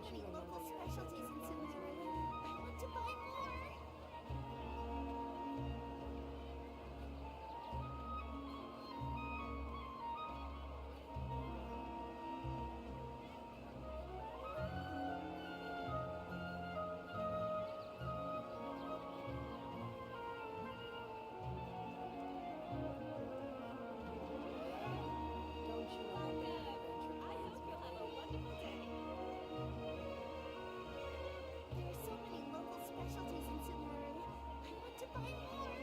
many local specialties in Subaru. I want to buy more. Don't you love the adventure plans we made? There are so many local specialties in Subaru. I want to buy more.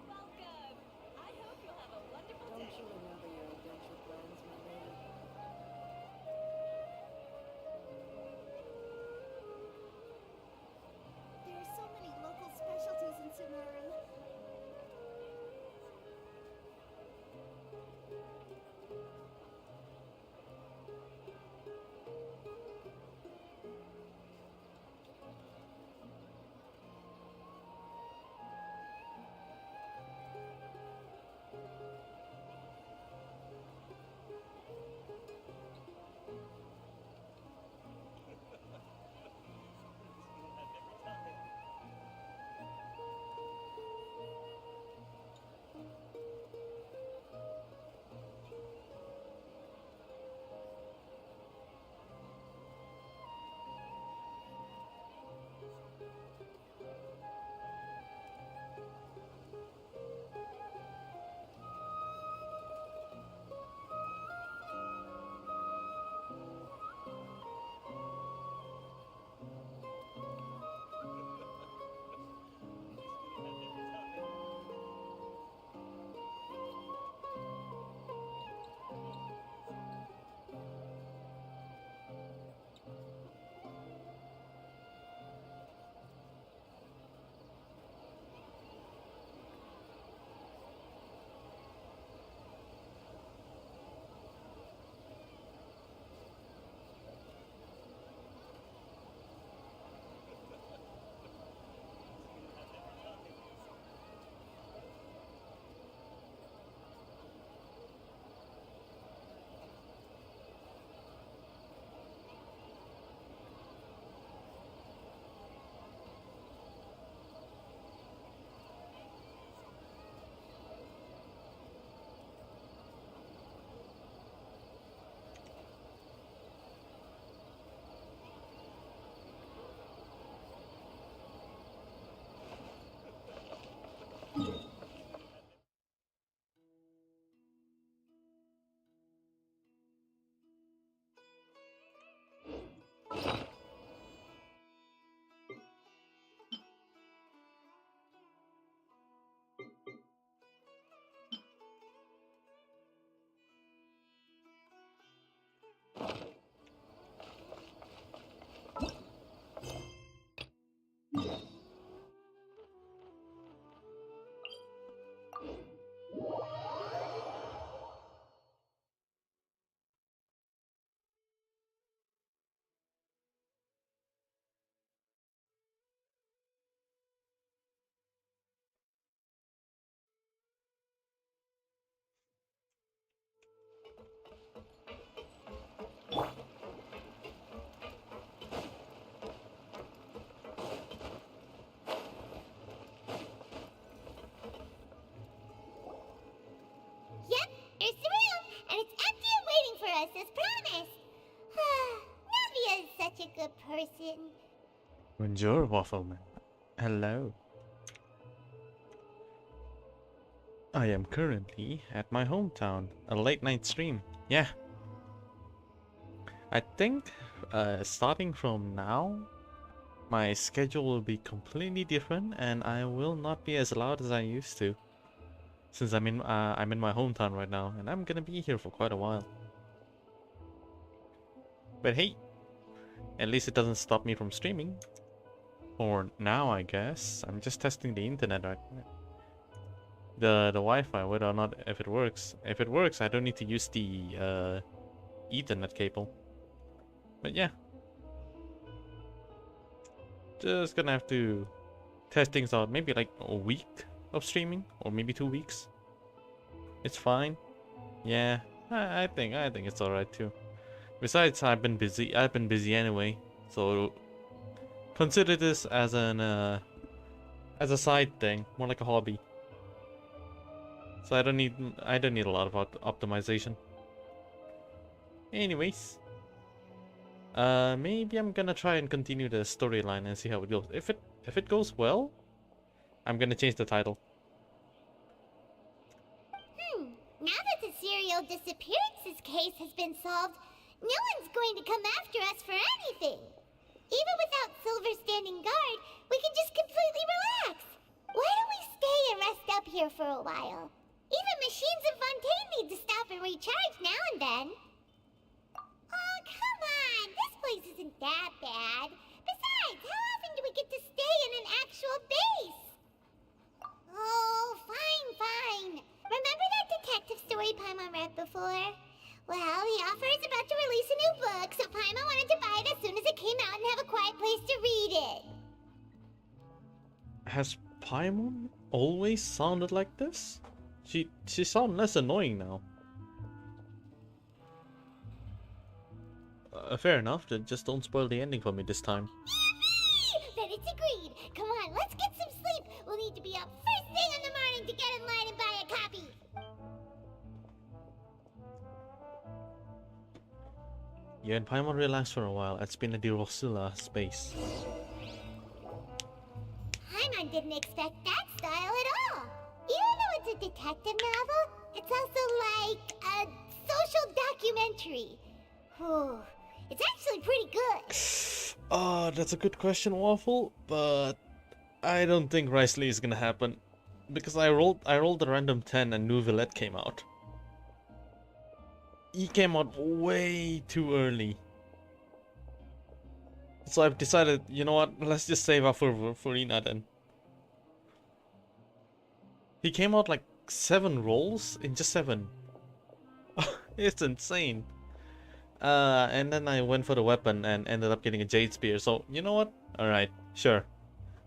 Welcome! I hope you'll have a wonderful Don't day. you remember your adventure plans we made? There are so many local specialties in Subaru. Yep, there's the room, and it's empty and waiting for us as promised. Navia is such a good person. Bonjour, Waffleman. Hello. I am currently at my hometown, a late night stream. Yeah. I think starting from now, my schedule will be completely different and I will not be as loud as I used to. Since I'm in my hometown right now and I'm gonna be here for quite a while. But hey, at least it doesn't stop me from streaming. For now, I guess. I'm just testing the internet right now. The Wi-Fi, whether or not if it works. If it works, I don't need to use the Ethernet cable. But yeah. Just gonna have to test things out. Maybe like a week of streaming, or maybe 2 weeks. It's fine. Yeah, I think it's alright too. Besides, I've been busy anyway, so consider this as an as a side thing, more like a hobby. So I don't need a lot of optimization. Anyways, maybe I'm gonna try and continue the storyline and see how it goes. If it goes well, I'm gonna change the title. Now that the serial disappearances case has been solved, no one's going to come after us for anything. Even without Silver standing guard, we can just completely relax. Why don't we stay and rest up here for a while? Even machines in Fontaine need to stop and recharge now and then. Oh, come on! This place isn't that bad. Besides, how often do we get to stay in an actual base? Oh, fine. Remember that detective story Paimon read before? Well, the author is about to release a new book, so Paimon wanted to buy it as soon as it came out and have a quiet place to read it. Has Paimon always sounded like this? She sounds less annoying now. Fair enough, then just don't spoil the ending for me this time. Yippee! Then it's agreed. Come on, let's get some sleep. We'll need to be up first thing in the morning to get in line and buy a copy. You and Paimon relax for a while at Spina di Rosilla's base. Paimon didn't expect that style at all. Even though it's a detective novel, it's also like a social documentary. Whew. It's actually pretty good. That's a good question, Waffle, but I don't think Risley is gonna happen. Because I rolled a random 10 and Nouvellette came out. He came out way too early. So I've decided, you know what, let's just save up for Furina then. He came out like 7 rolls in just 7. It's insane. And then I went for the weapon and ended up getting a Jade Spear. So, you know what? Alright, sure.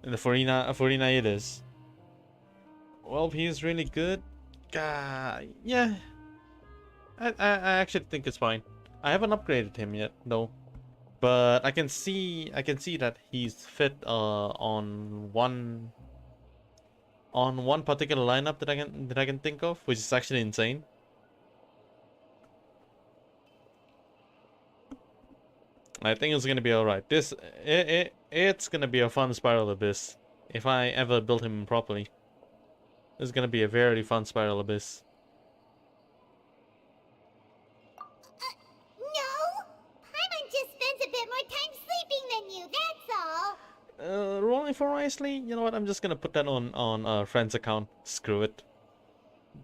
And the Furina it is. Well, he's really good. Yeah. I actually think it's fine. I haven't upgraded him yet, though. But I can see that he's fit on one particular lineup that I can think of, which is actually insane. I think it's gonna be alright. It's gonna be a fun Spiral Abyss if I ever build him properly. It's gonna be a very fun Spiral Abyss. No! Paimon just spends a bit more time sleeping than you, that's all. Rolling for Risley? You know what? I'm just gonna put that on a friend's account. Screw it.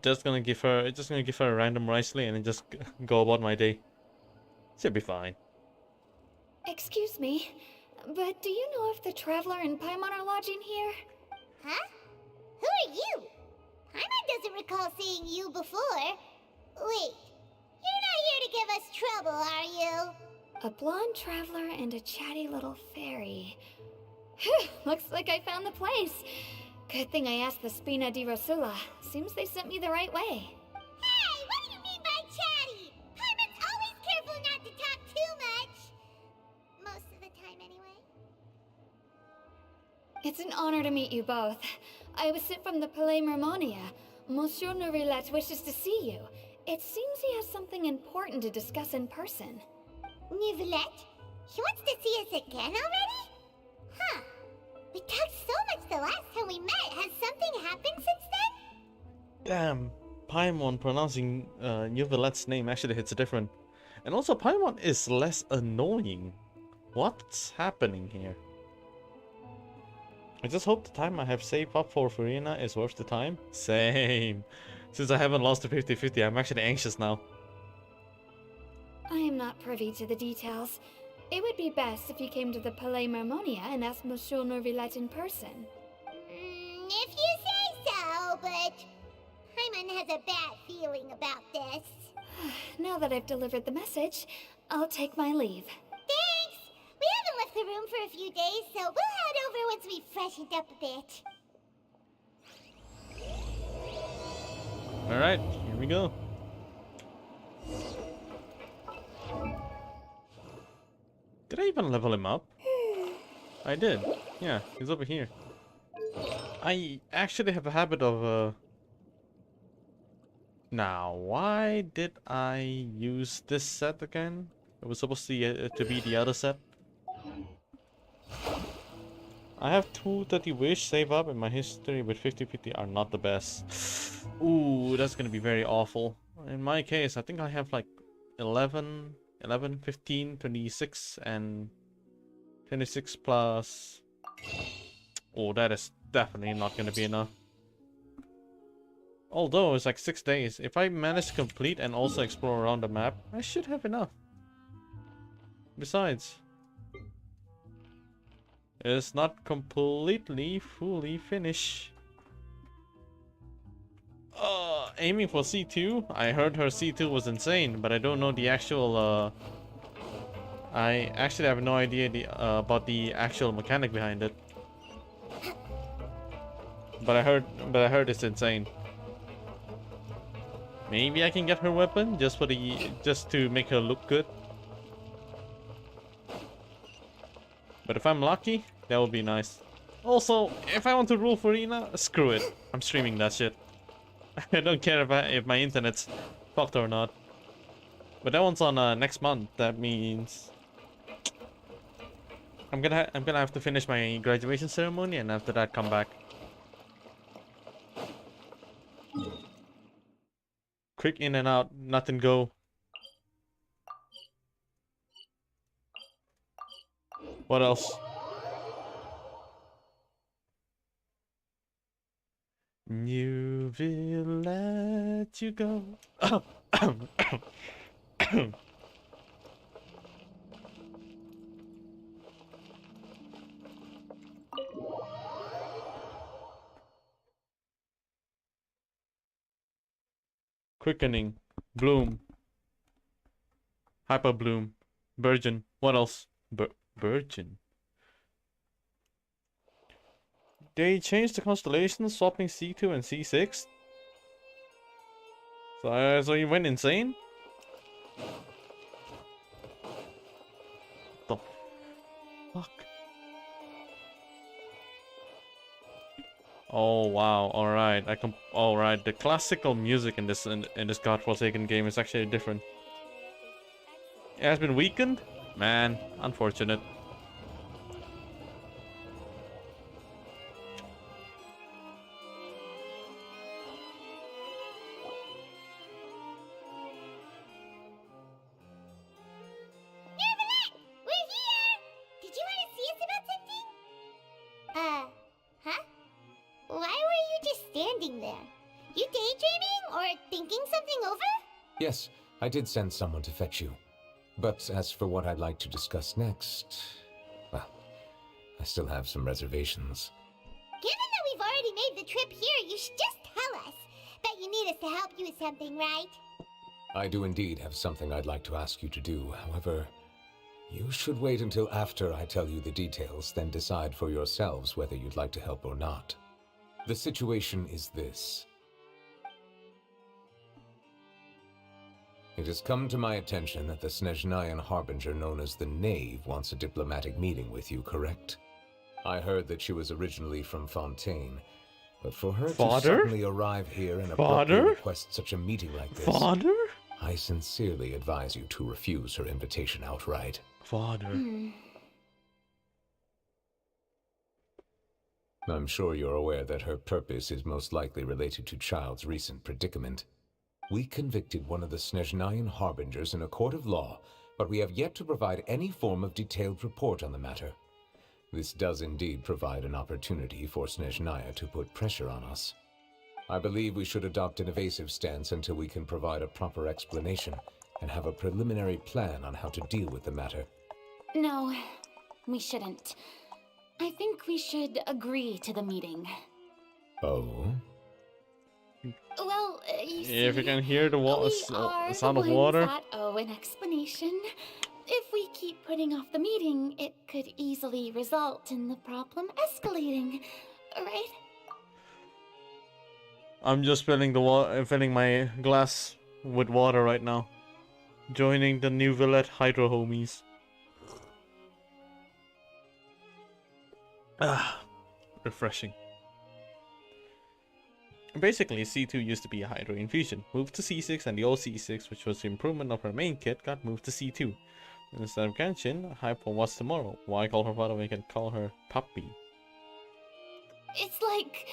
Just gonna give her a random Risley and then just go about my day. Should be fine. Excuse me, but do you know if the Traveler and Paimon are lodging here? Huh? Who are you? Paimon doesn't recall seeing you before. Wait, you're not here to give us trouble, are you? A blonde Traveler and a chatty little fairy. Phew, looks like I found the place. Good thing I asked the Spina di Rosula. Seems they sent me the right way. Hey, what do you mean by chatty? Paimon's always careful not to talk too much. Most of the time, anyway. It's an honor to meet you both. I was sent from the Palais Mermonia. Monsieur Nourillette wishes to see you. It seems he has something important to discuss in person. Nouvellette? He wants to see us again already? Huh. We talked so much the last time we met. Has something happened since then? Damn, Paimon pronouncing Nouvellette's name actually hits different. And also Paimon is less annoying. What's happening here? I just hope the time I have saved up for Furina is worth the time. Same. Since I haven't lost the 50-50, I'm actually anxious now. I am not privy to the details. It would be best if you came to the Palais Mermonia and asked Monsieur Nourillette in person. If you say so, but Paimon has a bad feeling about this. Now that I've delivered the message, I'll take my leave. There room for a few days, so we'll head over once we've freshened up a bit. Alright, here we go. Did I even level him up? I did. Yeah, he's over here. I actually have a habit of Now, why did I use this set again? It was supposed to be the other set. I have 230 wish save up, and my history with 50/50 are not the best. Ooh, that's gonna be very awful. In my case, I think I have like 11, 15, 26, and 26 plus. Oh, that is definitely not gonna be enough. Although it's like 6 days. If I manage to complete and also explore around the map, I should have enough. Besides, it's not completely fully finished. Aiming for C2. I heard her C2 was insane, but I don't know the actual I actually have no idea about the actual mechanic behind it. But I heard it's insane. Maybe I can get her weapon just to make her look good. But if I'm lucky, that would be nice. Also, if I want to rule Farina, screw it. I'm streaming that shit. I don't care if my internet's fucked or not. But that one's on next month. That means I'm gonna have to finish my graduation ceremony, and after that come back. Quick in and out, nothing go. What else? You will let you go. Quickening. Bloom. Hyper bloom. Virgin. What else? Virgin. They changed the constellation, swapping C2 and C6. So you went insane? The fuck? Oh wow! All right, all right. The classical music in this Godforsaken game is actually different. It has been weakened, man. Unfortunate. Yes, I did send someone to fetch you. But as for what I'd like to discuss next, well, I still have some reservations. Given that we've already made the trip here, you should just tell us. Bet you need us to help you with something, right? I do indeed have something I'd like to ask you to do. However, you should wait until after I tell you the details, then decide for yourselves whether you'd like to help or not. The situation is this. It has come to my attention that the Snezhnayan harbinger known as the Knave wants a diplomatic meeting with you, correct? I heard that she was originally from Fontaine, but for her to suddenly arrive here and abruptly request such a meeting like this, I sincerely advise you to refuse her invitation outright. I'm sure you're aware that her purpose is most likely related to Child's recent predicament. We convicted one of the Snezhnayan harbingers in a court of law, but we have yet to provide any form of detailed report on the matter. This does indeed provide an opportunity for Snezhnaya to put pressure on us. I believe we should adopt an evasive stance until we can provide a proper explanation and have a preliminary plan on how to deal with the matter. No, we shouldn't. I think we should agree to the meeting. Oh? Well, you see, if you can hear the sound of water. That owe an explanation. if we keep putting off the meeting, it could easily result in the problem escalating, right? I'm just filling my glass with water right now. Joining the new Villette Hydro homies. Ah, refreshing. Basically, C2 used to be a Hydro Infusion, moved to C6, and the old C6, which was the improvement of her main kit, got moved to C2. Instead of Genshin, Hypo was tomorrow. Why call her father when we can call her Puppy? It's like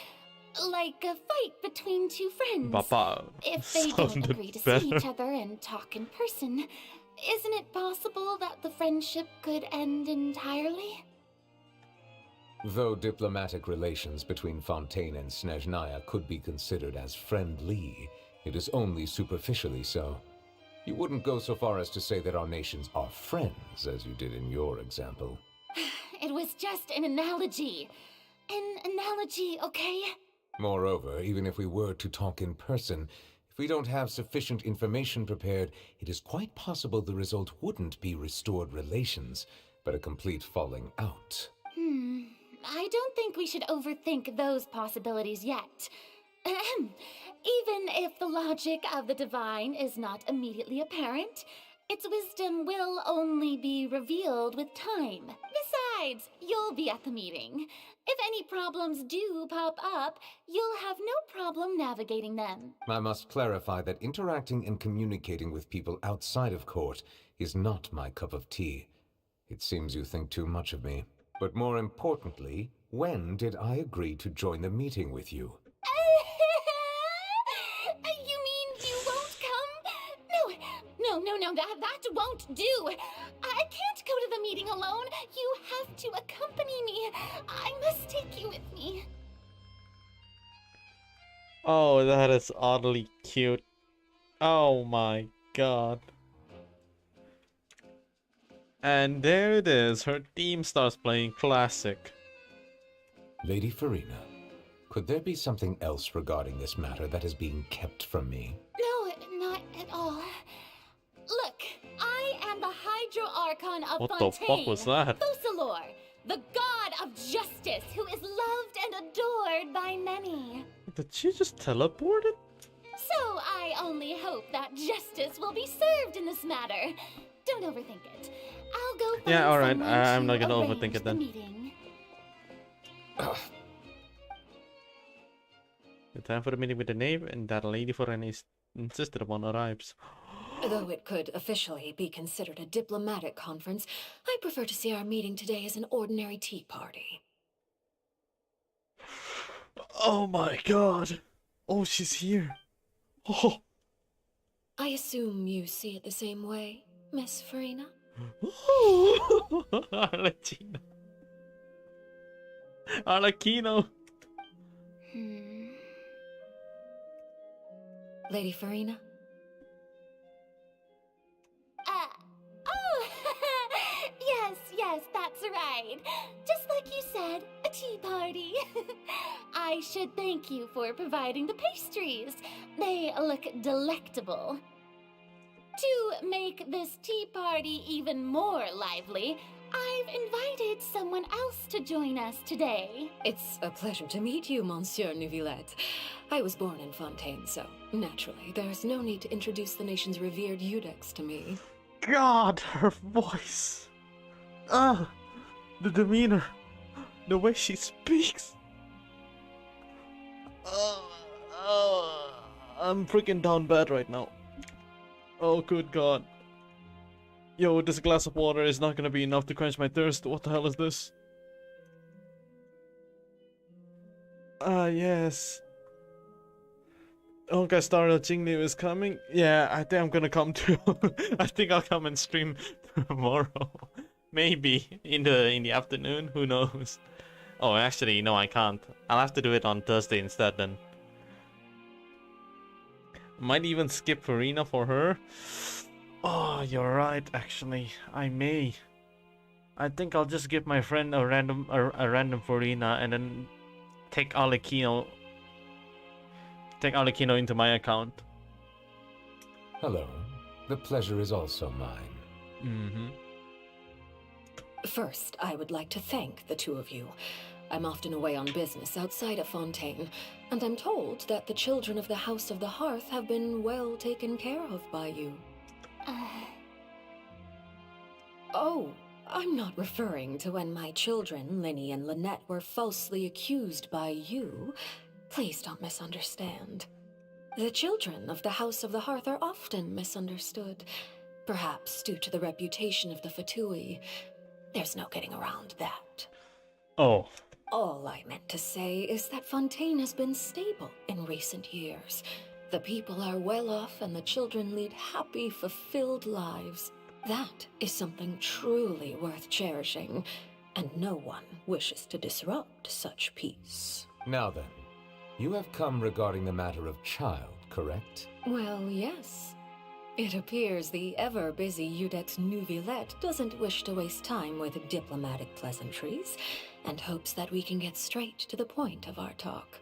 a fight between two friends. Papa. If they don't Sounded agree to better. see each other and talk in person, isn't it possible that the friendship could end entirely? Though diplomatic relations between Fontaine and Snezhnaya could be considered as friendly, it is only superficially so. You wouldn't go so far as to say that our nations are friends, as you did in your example. It was just an analogy. An analogy, okay? Moreover, even if we were to talk in person, if we don't have sufficient information prepared, it is quite possible the result wouldn't be restored relations, but a complete falling out. I don't think we should overthink those possibilities yet. Ahem. Even if the logic of the divine is not immediately apparent, its wisdom will only be revealed with time. Besides, you'll be at the meeting. If any problems do pop up, you'll have no problem navigating them. I must clarify that interacting and communicating with people outside of court is not my cup of tea. It seems you think too much of me. But more importantly, when did I agree to join the meeting with you? You mean you won't come? No, that won't do. I can't go to the meeting alone. You have to accompany me. I must take you with me. Oh, that is oddly cute. Oh my god. And there it is, her team starts playing classic. Lady Farina, could there be something else regarding this matter that is being kept from me? No, not at all. Look, I am the Hydro Archon of What Fontaine. the fuck was that? Focalor, the god of justice who is loved and adored by many. Did she just teleport it? So I only hope that justice will be served in this matter. Don't overthink it. I'll go find Yeah, alright, someone I'm to not gonna arrange overthink it the then. meeting. The time for the meeting with the knave and that Lady Forena insisted upon arrives. Though it could officially be considered a diplomatic conference, I prefer to see our meeting today as an ordinary tea party. Oh my god! Oh, she's here! Oh! I assume you see it the same way, Miss Farina? Arlecchino. Arlecchino! Lady Farina? Oh, yes, that's right. Just like you said, a tea party. I should thank you for providing the pastries. They look delectable. To make this tea party even more lively, I've invited someone else to join us today. It's a pleasure to meet you, Monsieur Neuvillette. I was born in Fontaine, so naturally, there's no need to introduce the nation's revered Eudex to me. God, her voice! Ah! The demeanor! The way she speaks! I'm freaking down bad right now. Oh, good god. Yo, this glass of water is not gonna be enough to quench my thirst. What the hell is this? Ah, yes. Okay, Starlight Jingnu is coming. Yeah, I think I'm gonna come too. I think I'll come and stream tomorrow. Maybe in the afternoon. Who knows? Oh, actually, no, I can't. I'll have to do it on Thursday instead then. Might even skip Farina for her. Oh, you're right. Actually, I may. I think I'll just give my friend a random Farina and then take Arlecchino. Take Arlecchino into my account. Hello. The pleasure is also mine. Mm-hmm. First, I would like to thank the two of you. I'm often away on business outside of Fontaine, and I'm told that the children of the House of the Hearth have been well taken care of by you. Oh, I'm not referring to when my children, Linny and Lynette, were falsely accused by you. Please don't misunderstand. The children of the House of the Hearth are often misunderstood, perhaps due to the reputation of the Fatui. There's no getting around that. Oh. All I meant to say is that Fontaine has been stable in recent years. The people are well off and the children lead happy, fulfilled lives. That is something truly worth cherishing, and no one wishes to disrupt such peace. Now then, you have come regarding the matter of child, correct? Well, yes. It appears the ever-busy Udex Nuvillette doesn't wish to waste time with diplomatic pleasantries, and hopes that we can get straight to the point of our talk.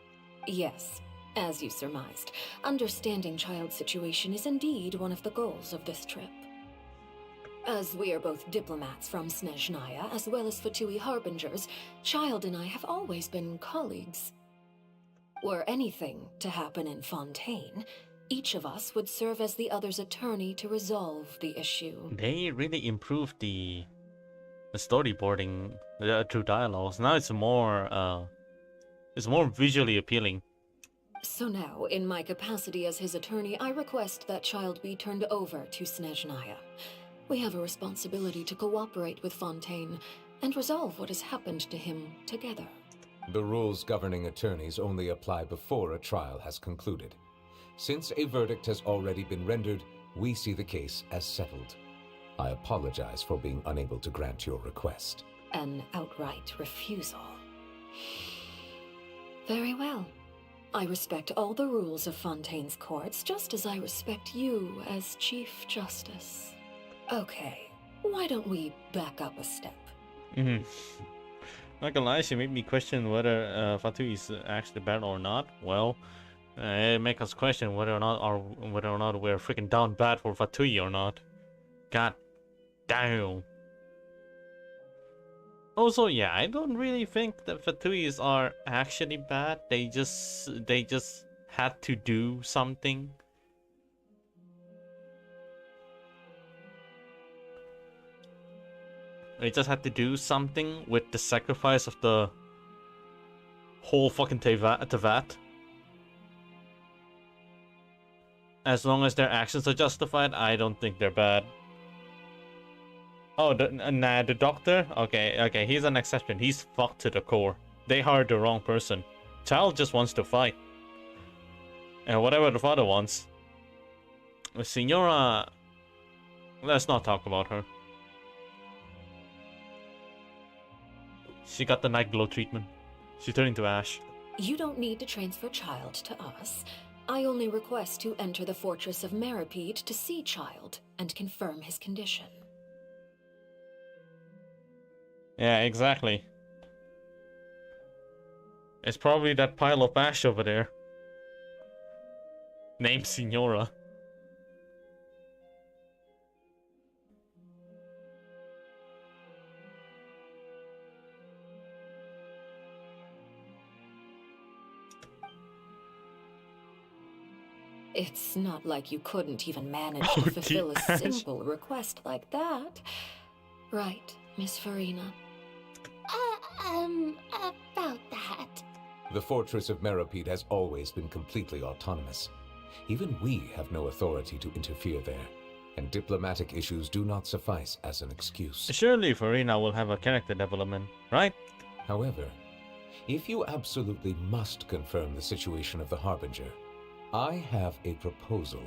Yes, as you surmised, understanding child's situation is indeed one of the goals of this trip. As we are both diplomats from Snezhnaya, as well as Fatui harbingers, Child and I have always been colleagues. Were anything to happen in Fontaine, each of us would serve as the other's attorney to resolve the issue. They really improved the storyboarding through dialogues. Now it's more visually appealing. So now, in my capacity as his attorney, I request that Child be turned over to Snezhnaya. We have a responsibility to cooperate with Fontaine and resolve what has happened to him together. The rules governing attorneys only apply before a trial has concluded. Since a verdict has already been rendered, we see the case as settled. I apologize for being unable to grant your request. An outright refusal. Very well. I respect all the rules of Fontaine's courts, just as I respect you as Chief Justice. Okay, why don't we back up a step? Not gonna lie, she made me question whether Fatui is actually bad or not. Well, it makes us question whether or not we're freaking down bad for Fatui or not. God damn. Also, yeah, I don't really think that Fatuis are actually bad. They just had to do something. They just had to do something with the sacrifice of the whole fucking Tevat. As long as their actions are justified, I don't think they're bad. Oh, the doctor? Okay, he's an exception. He's fucked to the core. They hired the wrong person. Child just wants to fight. And whatever the father wants. Signora... Let's not talk about her. She got the night glow treatment. She turned into ash. You don't need to transfer Child to us. I only request to enter the fortress of Meripede to see Child and confirm his condition. Yeah, exactly. It's probably that pile of ash over there. Named Signora. It's not like you couldn't even manage Oh, to fulfill the a ash. simple request like that. Right, Miss Farina? About that. The fortress of Meripede has always been completely autonomous. Even we have no authority to interfere there, and diplomatic issues do not suffice as an excuse. Surely Farina will have a character development, right? However, if you absolutely must confirm the situation of the Harbinger, I have a proposal.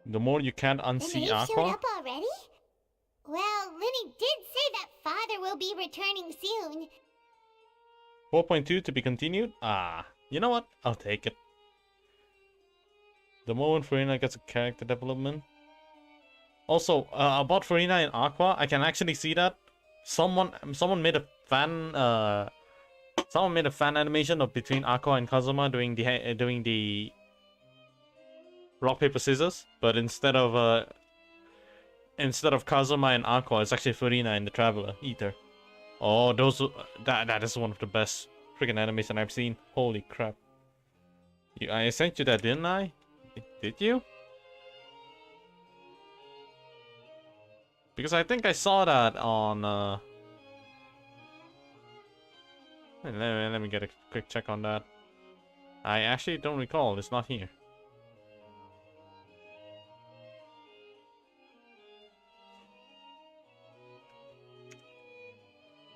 The more you can't And unsee they've showed Aqua. up already? Well, Linny did say that father will be returning soon. 4.2 to be continued? Ah, you know what? I'll take it. The moment Farina gets a character development. Also, about Farina and Aqua, I can actually see that. Someone made a fan animation of between Aqua and Kazuma doing the rock paper scissors, but instead of Kazuma and Aqua, it's actually Furina and the Traveler Ether. Oh, that is one of the best freaking animation I've seen. Holy crap! I sent you that, didn't I? Did you? Because I think I saw that on. Let me get a quick check on that. I actually don't recall. It's not here.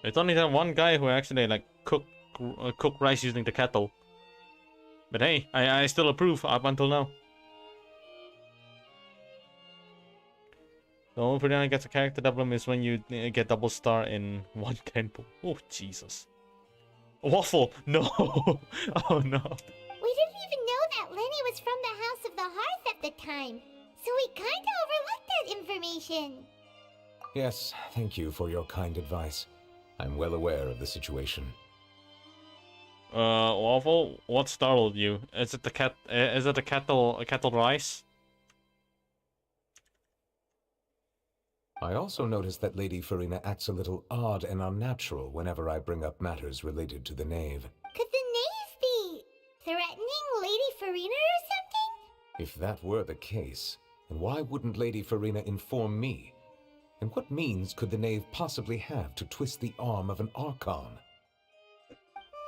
It's only that one guy who actually like cook rice using the kettle. But hey, I still approve up until now. The only thing I get a character development is when you get double star in one temple. Oh Jesus! Waffle, no! Oh no! We didn't even know that Lenny was from the House of the Hearth at the time, so we kinda overlooked that information. Yes, thank you for your kind advice. I'm well aware of the situation. Waffle, what startled you? Is it the kettle rice? I also noticed that Lady Furina acts a little odd and unnatural whenever I bring up matters related to the Knave. Could the Knave be threatening Lady Furina or something? If that were the case, then why wouldn't Lady Furina inform me? And what means could the Knave possibly have to twist the arm of an Archon?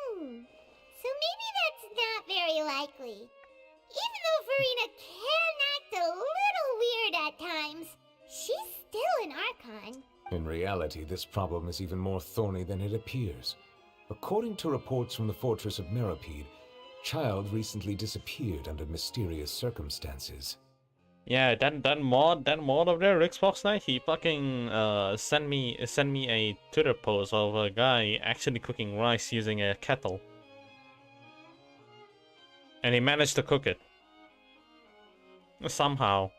So maybe that's not very likely. Even though Furina can act a little weird at times, she's still an Archon. In reality, this problem is even more thorny than it appears. According to reports from the fortress of Meripede, Child recently disappeared under mysterious circumstances. Yeah, that mod of there, Xbox Knight, he fucking sent me a Twitter post of a guy actually cooking rice using a kettle. And he managed to cook it. Somehow.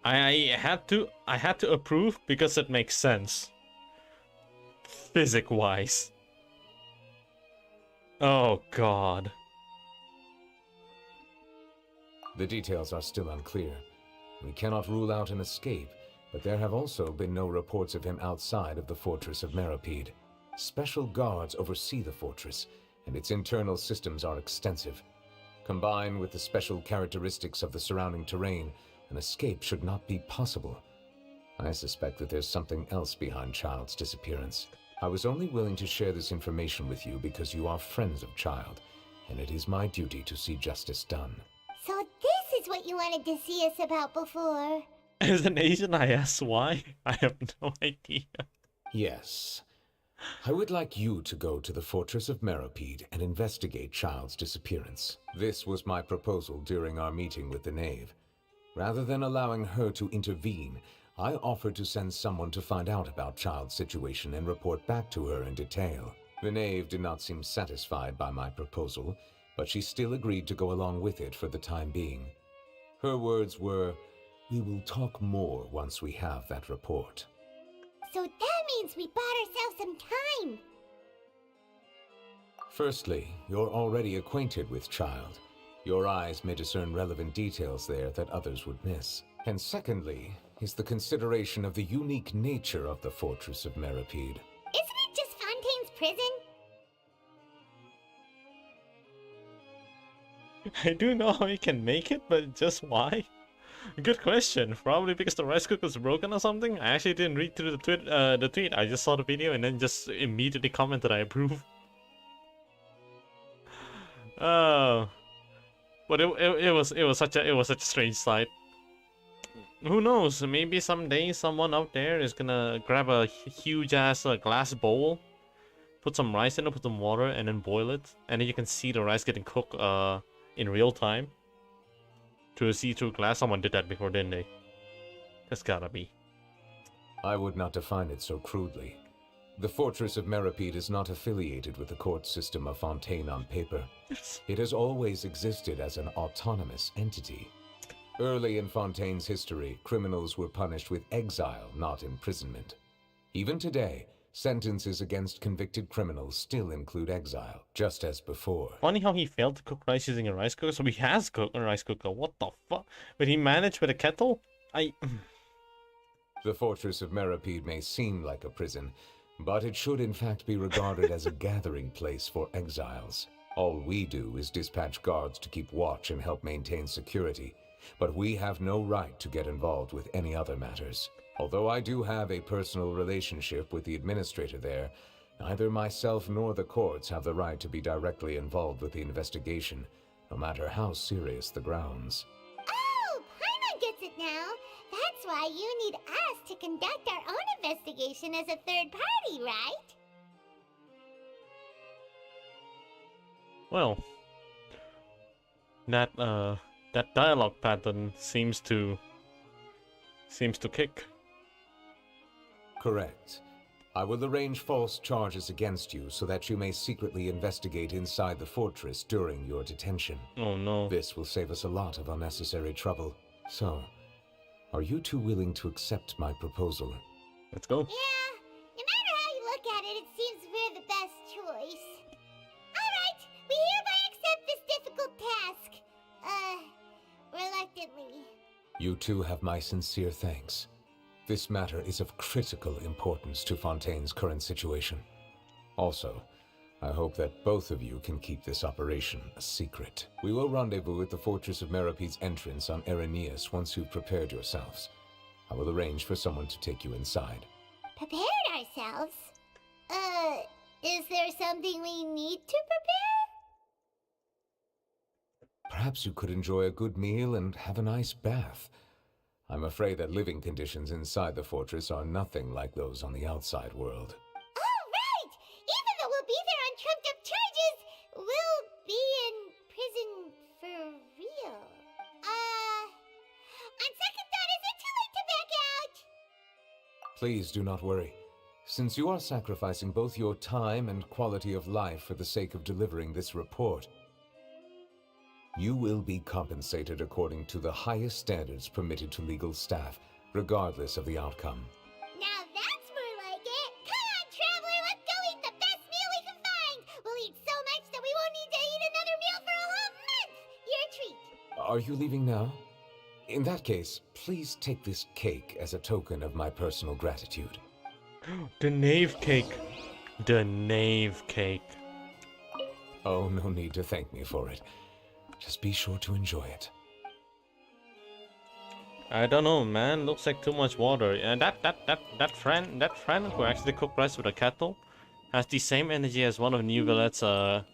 I had to approve because it makes sense. Physics-wise. Oh god. The details are still unclear. We cannot rule out an escape, but there have also been no reports of him outside of the fortress of Meripede. Special guards oversee the fortress, and its internal systems are extensive. Combined with the special characteristics of the surrounding terrain, an escape should not be possible. I suspect that there's something else behind Child's disappearance. I was only willing to share this information with you because you are friends of Child, and it is my duty to see justice done. So this is what you wanted to see us about before. As an Asian, I asked why. I have no idea. Yes. I would like you to go to the fortress of Meripede and investigate Child's disappearance. This was my proposal during our meeting with the Knave. Rather than allowing her to intervene, I offered to send someone to find out about Child's situation and report back to her in detail. The Knave did not seem satisfied by my proposal, but she still agreed to go along with it for the time being. Her words were, "We will talk more once we have that report." So that means we bought ourselves some time. Firstly, you're already acquainted with Child. Your eyes may discern relevant details there that others would miss. And secondly, is the consideration of the unique nature of the fortress of Meripede. Isn't it just Fontaine's prison? I do know how you can make it, but just why? Good question. Probably because the rice cooker was broken or something. I actually didn't read through the tweet. I just saw the video and then just immediately commented I approve. Oh, but it was such a strange sight. Who knows? Maybe someday someone out there is gonna grab a huge ass glass bowl, put some rice in it, put some water, and then boil it, and then you can see the rice getting cooked in real time through a see-through glass. Someone did that before, didn't they? That's gotta be. I would not define it so crudely. The Fortress of Meripede is not affiliated with the court system of Fontaine on paper. It has always existed as an autonomous entity. Early in Fontaine's history, criminals were punished with exile, not imprisonment. Even today, Sentences against convicted criminals still include exile, just as before. Funny how he failed to cook rice using a rice cooker. So he has cooked a rice cooker. What the fuck? But he managed with a kettle? The fortress of Meripede may seem like a prison, but it should in fact be regarded as a gathering place for exiles. All we do is dispatch guards to keep watch and help maintain security, but we have no right to get involved with any other matters. Although I do have a personal relationship with the administrator there, neither myself nor the courts have the right to be directly involved with the investigation, no matter how serious the grounds. Oh, Paimon gets it now. That's why you need us to conduct our own investigation as a third party, right? Well, that dialogue pattern seems to kick. Correct. I will arrange false charges against you so that you may secretly investigate inside the fortress during your detention. Oh no. This will save us a lot of unnecessary trouble. So, are you two willing to accept my proposal? Let's go. Yeah, no matter how you look at it, it seems we're the best choice. Alright, we hereby accept this difficult task. Reluctantly. You two have my sincere thanks. This matter is of critical importance to Fontaine's current situation. Also, I hope that both of you can keep this operation a secret. We will rendezvous at the Fortress of Meripede's entrance on Erinius once you've prepared yourselves. I will arrange for someone to take you inside. Prepared ourselves? Is there something we need to prepare? Perhaps you could enjoy a good meal and have a nice bath. I'm afraid that living conditions inside the fortress are nothing like those on the outside world. Oh, right! Even though we'll be there on trumped-up charges, we'll be in prison for real. On second thought, is it too late to back out? Please do not worry. Since you are sacrificing both your time and quality of life for the sake of delivering this report, you will be compensated according to the highest standards permitted to legal staff, regardless of the outcome. Now that's more like it! Come on, Traveler, let's go eat the best meal we can find! We'll eat so much that we won't need to eat another meal for a whole month! Your treat! Are you leaving now? In that case, please take this cake as a token of my personal gratitude. The knave cake. The knave cake. Oh, no need to thank me for it. Just be sure to enjoy it. I don't know, man. Looks like too much water. And that friend who actually cooked rice with a kettle has the same energy as one of New Villette's freaking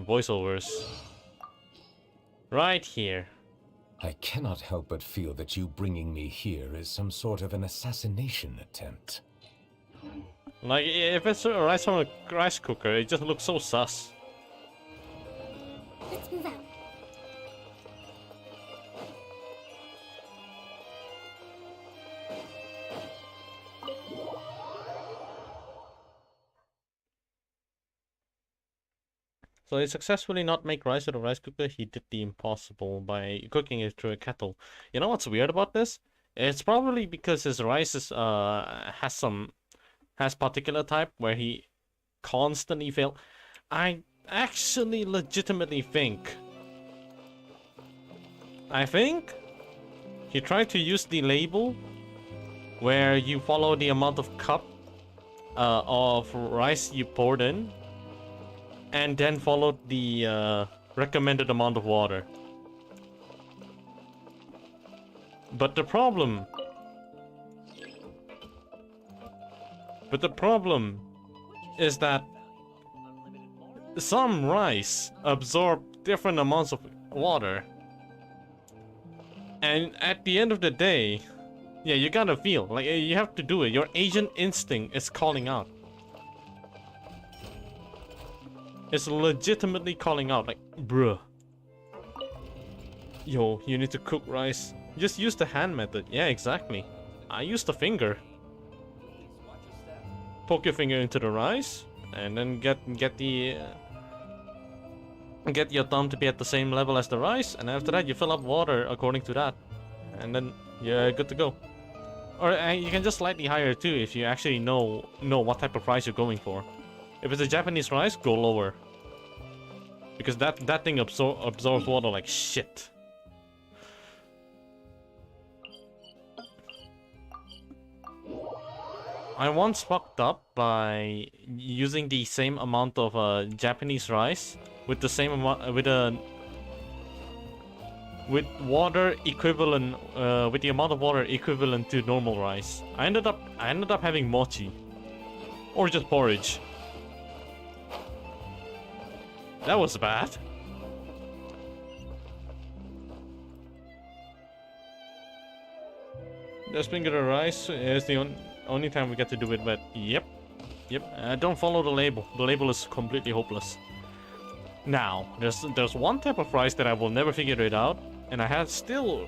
voiceovers. Right here. I cannot help but feel that you bringing me here is some sort of an assassination attempt. Like, if it's a rice from a rice cooker, it just looks so sus. Let's move out. So he successfully not make rice with a rice cooker. He did the impossible by cooking it through a kettle. You know what's weird about this? It's probably because his rice is has particular type where he constantly fail. I actually legitimately think he tried to use the label where you follow the amount of cup of rice you poured in, and then followed the recommended amount of water. But the problem is that some rice absorb different amounts of water. And at the end of the day, yeah, you gotta feel, like, you have to do it. Your Asian instinct is calling out. It's legitimately calling out, like, bruh. Yo, you need to cook rice. Just use the hand method. Yeah, exactly. I use the finger. Poke your finger into the rice, and then get your thumb to be at the same level as the rice, and after that you fill up water according to that, and then you're good to go. Or you can just slightly higher too if you actually know what type of rice you're going for. If it's a Japanese rice, go lower. Because that thing absorbs water like shit. I once fucked up by using the same amount of Japanese rice with the same amount with water equivalent with the amount of water equivalent to normal rice. I ended up having mochi or just porridge. That was bad. The finger rice is the only time we get to do it, but yep. Don't follow the label. The label is completely hopeless. Now, there's one type of rice that I will never figure it out, and I have still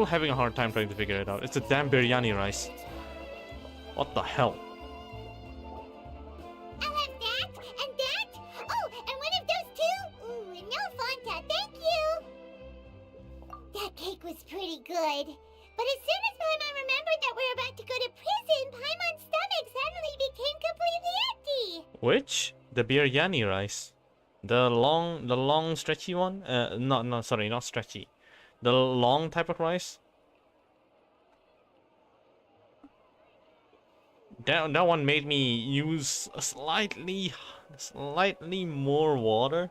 having a hard time trying to figure it out. It's a damn biryani rice. What the hell? I'll have that and that. Oh, and one of those too. Ooh, and no Fanta, thank you. That cake was pretty good. But as soon as Paimon remembered that we're about to go to prison, Paimon's stomach suddenly became completely empty. Which? The biryani rice. The long stretchy one? No, sorry, not stretchy. The long type of rice? That one made me use a slightly more water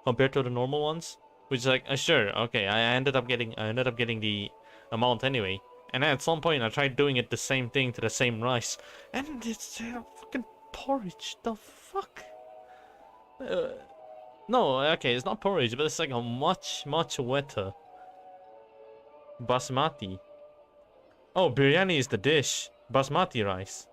compared to the normal ones. Which is like, sure, okay, I ended up getting the amount anyway. And then at some point I tried doing it the same thing to the same rice. And it's fucking porridge. The fuck? No, okay, it's not porridge, but it's like a much wetter basmati. Oh, biryani is the dish. Basmati rice.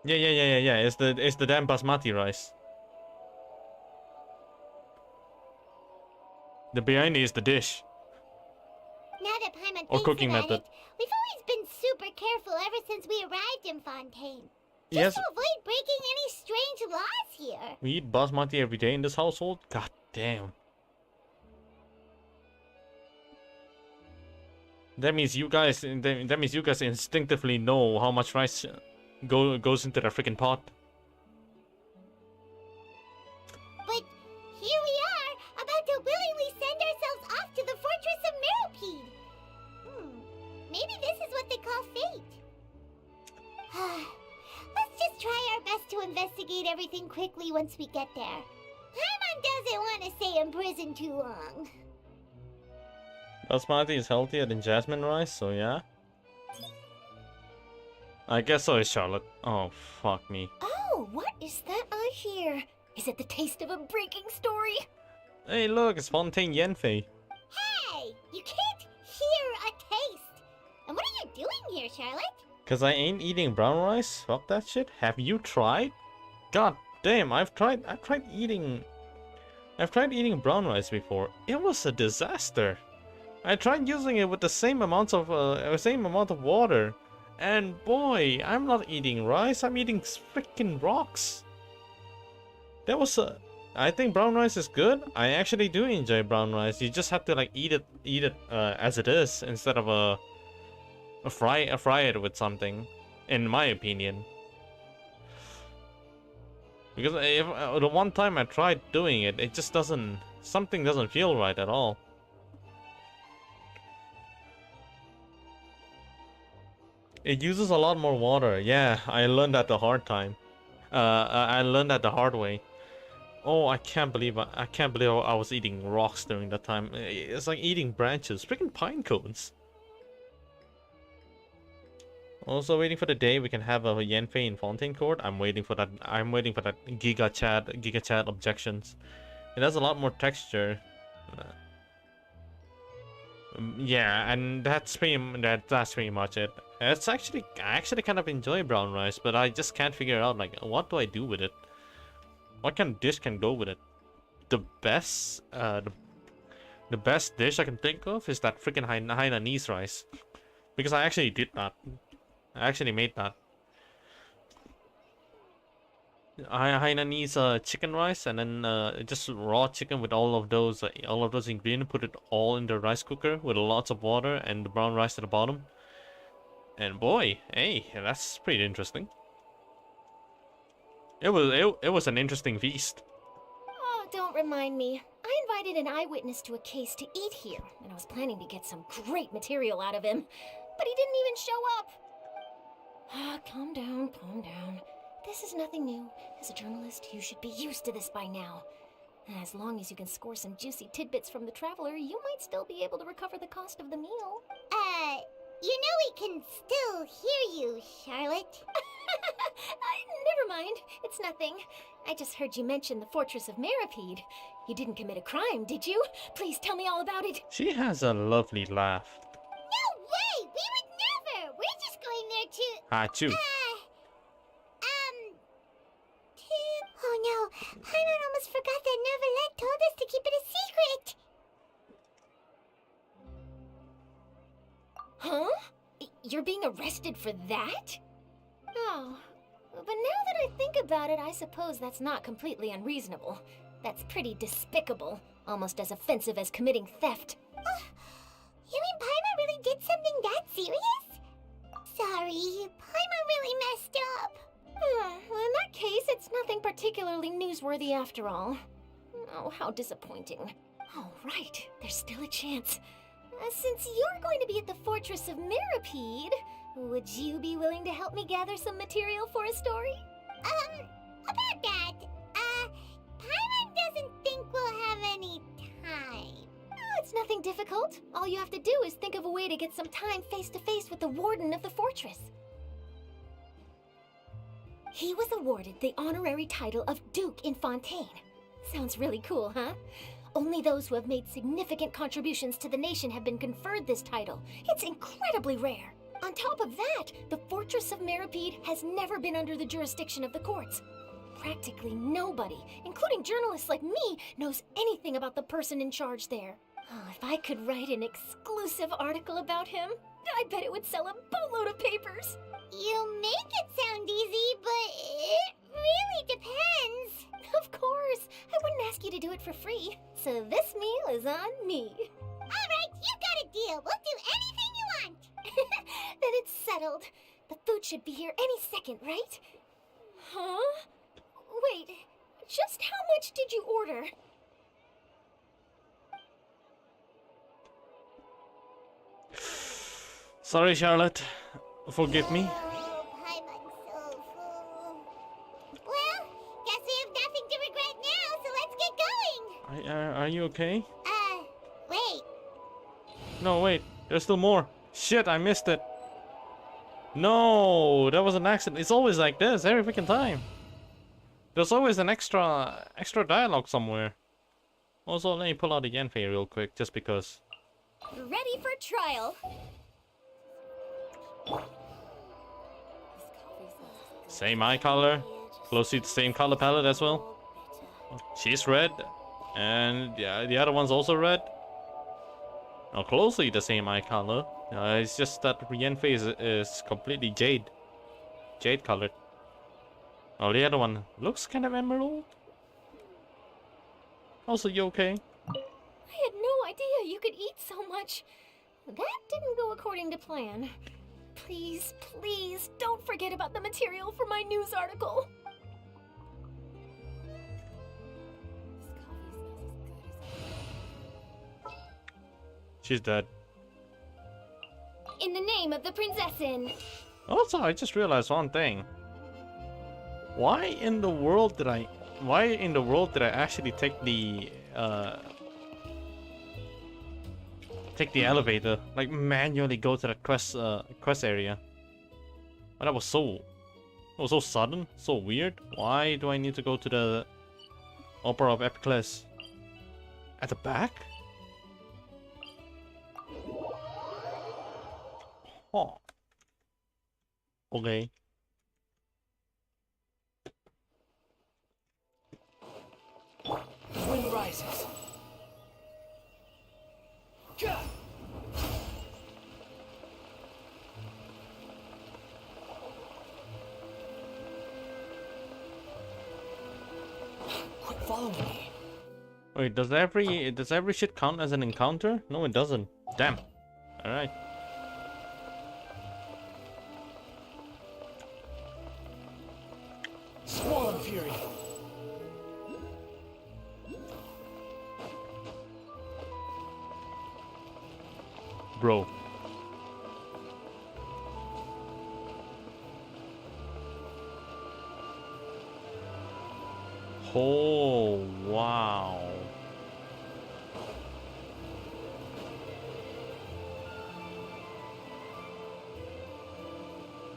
Yeah. It's the damn basmati rice. The biryani is the dish. Now that Paimon Or thinks cooking about method. it, we've always been super careful ever since we arrived in Fontaine. Yes. Just to avoid breaking any strange laws here. We eat basmati every day in this household? God damn. That means you guys instinctively know how much rice goes into the freaking pot. But here we are, about to willingly send ourselves off to the fortress of Meropide. Maybe this is what they call fate. Let's just try our best to investigate everything quickly once we get there. Paimon doesn't want to stay in prison too long. Basmati is healthier than jasmine rice, so yeah. I guess so is Charlotte. Oh, fuck me. Oh, what is that I hear? Is it the taste of a breaking story? Hey, look, it's Fontaine Yenfei. Hey, you can't hear a taste. And what are you doing here, Charlotte? Cause I ain't eating brown rice? Fuck that shit. Have you tried? God damn, I've tried eating brown rice before. It was a disaster. I tried using it with the same amount of water. And boy, I'm not eating rice, I'm eating freaking rocks. I think brown rice is good. I actually do enjoy brown rice. You just have to like eat it as it is instead of fry it with something, in my opinion. Because if the one time I tried doing it, it just something doesn't feel right at all. It uses a lot more water. Yeah, I learned that the hard time. I learned that the hard way. Oh, I can't believe I was eating rocks during that time. It's like eating branches, freaking pine cones. Also waiting for the day we can have a Yenfei in Fontaine Court. I'm waiting for that Giga Chat objections. It has a lot more texture. Yeah, and that's pretty much it. I actually kind of enjoy brown rice, but I just can't figure out like what do I do with it? What kind of dish can go with it? The best dish I can think of is that freaking Hainanese rice, because I actually did that. I actually made that. Hainanese chicken rice, and then just raw chicken with all of those ingredients. Put it all in the rice cooker with lots of water and the brown rice at the bottom. And boy, hey, that's pretty interesting. It was an interesting feast. Oh, don't remind me. I invited an eyewitness to a case to eat here, and I was planning to get some great material out of him. But he didn't even show up. Ah, calm down, calm down. This is nothing new. As a journalist, you should be used to this by now. And as long as you can score some juicy tidbits from the traveler, you might still be able to recover the cost of the meal. You know we can still hear you, Charlotte. Never mind. It's nothing. I just heard you mention the Fortress of Meripede. You didn't commit a crime, did you? Please tell me all about it. She has a lovely laugh. No way! We would never! We're just going there to... Hachu. Oh no, Paimon almost forgot that Neuvillette told us to keep it a secret! Huh? You're being arrested for that? Oh, but now that I think about it, I suppose that's not completely unreasonable. That's pretty despicable, almost as offensive as committing theft. You mean Paimon really did something that serious? Sorry, Paimon really messed up. Well, in that case, it's nothing particularly newsworthy after all. Oh, how disappointing. All right, there's still a chance. Since you're going to be at the Fortress of Meripede, would you be willing to help me gather some material for a story? About that, Paimon doesn't think we'll have any time. Oh, it's nothing difficult. All you have to do is think of a way to get some time face-to-face with the warden of the fortress. He was awarded the honorary title of Duke in Fontaine. Sounds really cool, huh? Only those who have made significant contributions to the nation have been conferred this title. It's incredibly rare. On top of that, the Fortress of Meripede has never been under the jurisdiction of the courts. Practically nobody, including journalists like me, knows anything about the person in charge there. Oh, if I could write an exclusive article about him, I bet it would sell a boatload of papers. You make it sound easy, but it really depends. Of course, I wouldn't ask you to do it for free. So this meal is on me. All right, you got a deal. We'll do anything you want. Then it's settled. The food should be here any second, right? Huh? Wait, just how much did you order? Sorry, Charlotte. Forgive me. Oh, Paimon's so full. Well, guess we have nothing to regret now, so let's get going. Are you okay? Wait. No, wait. There's still more. Shit, I missed it. No, that was an accident. It's always like this every freaking time. There's always an extra dialogue somewhere. Also, let me pull out the Yanfei real quick, just because. Ready for trial. Same eye color, close to the same color palette as well. She's red, and yeah, the other one's also red. Now closely the same eye color. It's just that Yanfei is completely jade colored. Oh, the other one looks kind of emerald. Also, you okay? I had no idea you could eat so much. That didn't go according to plan. Please, please, don't forget about the material for my news article. She's dead. In the name of the Prinzessin. Also, I just realized one thing. Why in the world did I actually take the elevator? Like manually go to the quest area. Oh, that was so sudden, so weird. Why do I need to go to the Opera of Epicles at the back? Oh. Okay. Wind rises. Gah! Quit following me. Wait, does every shit count as an encounter? No, it doesn't. Damn. All right. Squall and Fury. Bro. Oh, wow.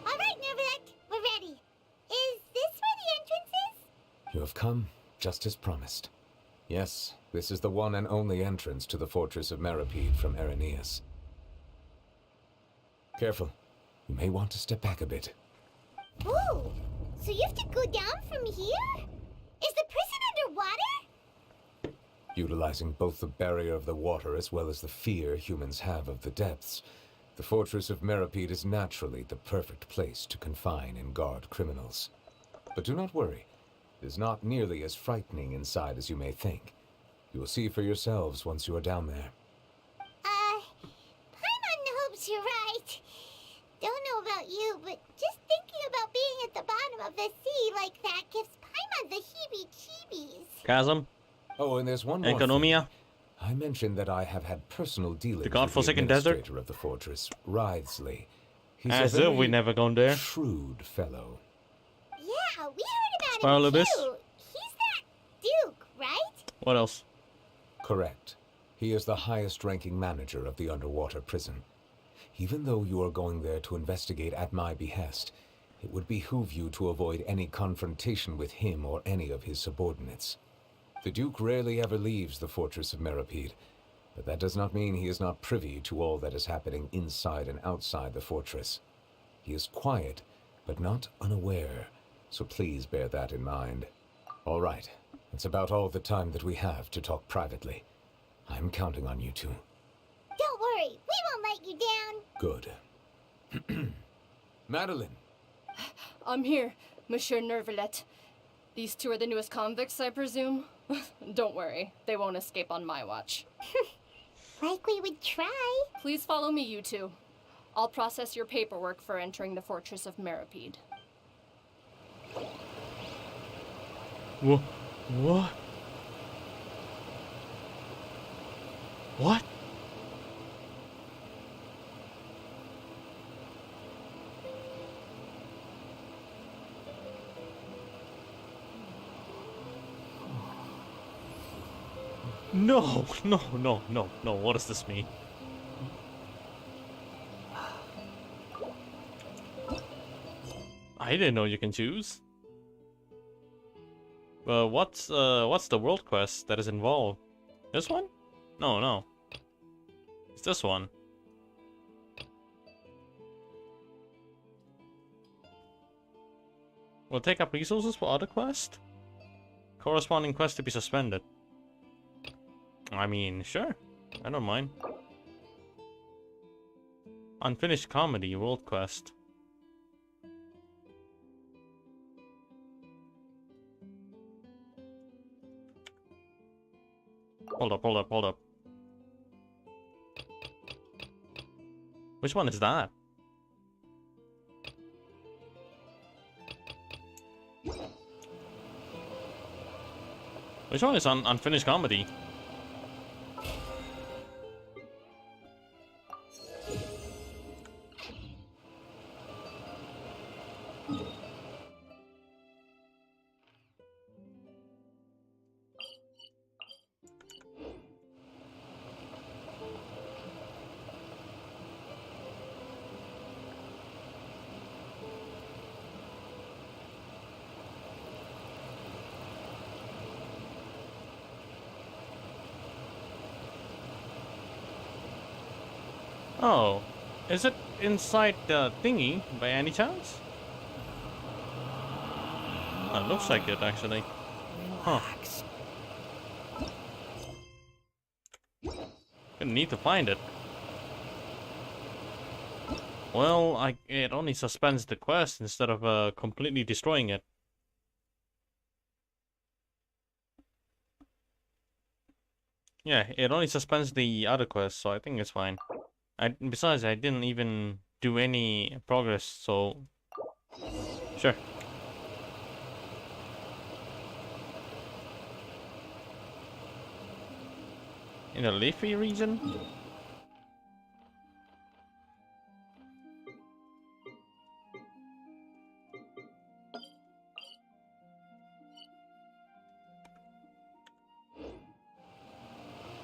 All right, Nervalek, we're ready. Is this where the entrance is? You have come, just as promised. Yes, this is the one and only entrance to the fortress of Meripede from Araneus. Careful. You may want to step back a bit. Ooh, so you have to go down from here? Is the prison underwater? Utilizing both the barrier of the water as well as the fear humans have of the depths, the fortress of Meripede is naturally the perfect place to confine and guard criminals. But do not worry. It is not nearly as frightening inside as you may think. You will see for yourselves once you are down there. Paimon hopes you're right. Don't know about you, but just thinking about being at the bottom of the sea like that gives Paimon the heebie-jeebies. Chasm. Oh, and there's one more thing. Economia. I mentioned that I have had personal dealings The with godforsaken the desert? administrator of the fortress, Wriothesley. He's As a if we very never gone there. shrewd fellow. Yeah, we heard Spoil about him abyss? too. He's that Duke, right? What else? Correct. He is the highest-ranking manager of the underwater prison. Even though you are going there to investigate at my behest, it would behoove you to avoid any confrontation with him or any of his subordinates. The Duke rarely ever leaves the fortress of Meripede, but that does not mean he is not privy to all that is happening inside and outside the fortress. He is quiet, but not unaware, so please bear that in mind. All right, that's about all the time that we have to talk privately. I'm counting on you two. Don't worry, we won't let you down. Good. Madeline! I'm here, Monsieur Nervalet. These two are the newest convicts, I presume? Don't worry, they won't escape on my watch. Like we would try. Please follow me, you two. I'll process your paperwork for entering the fortress of Meripede. What? What? What? No, no, no, no, no. What does this mean? I didn't know you can choose. What's the world quest that is involved? This one? No, no. It's this one. Will take up resources for other quests? Corresponding quest to be suspended. I mean, sure. I don't mind. Unfinished comedy, world quest. Hold up, hold up, hold up. Which one is that? Which one is unfinished comedy? Oh, is it inside the thingy by any chance? It looks like it actually. Huh. Gonna need to find it. Well, it only suspends the quest instead of completely destroying it. Yeah, it only suspends the other quest, so I think it's fine. Besides, I didn't even do any progress, so sure. In the leafy region?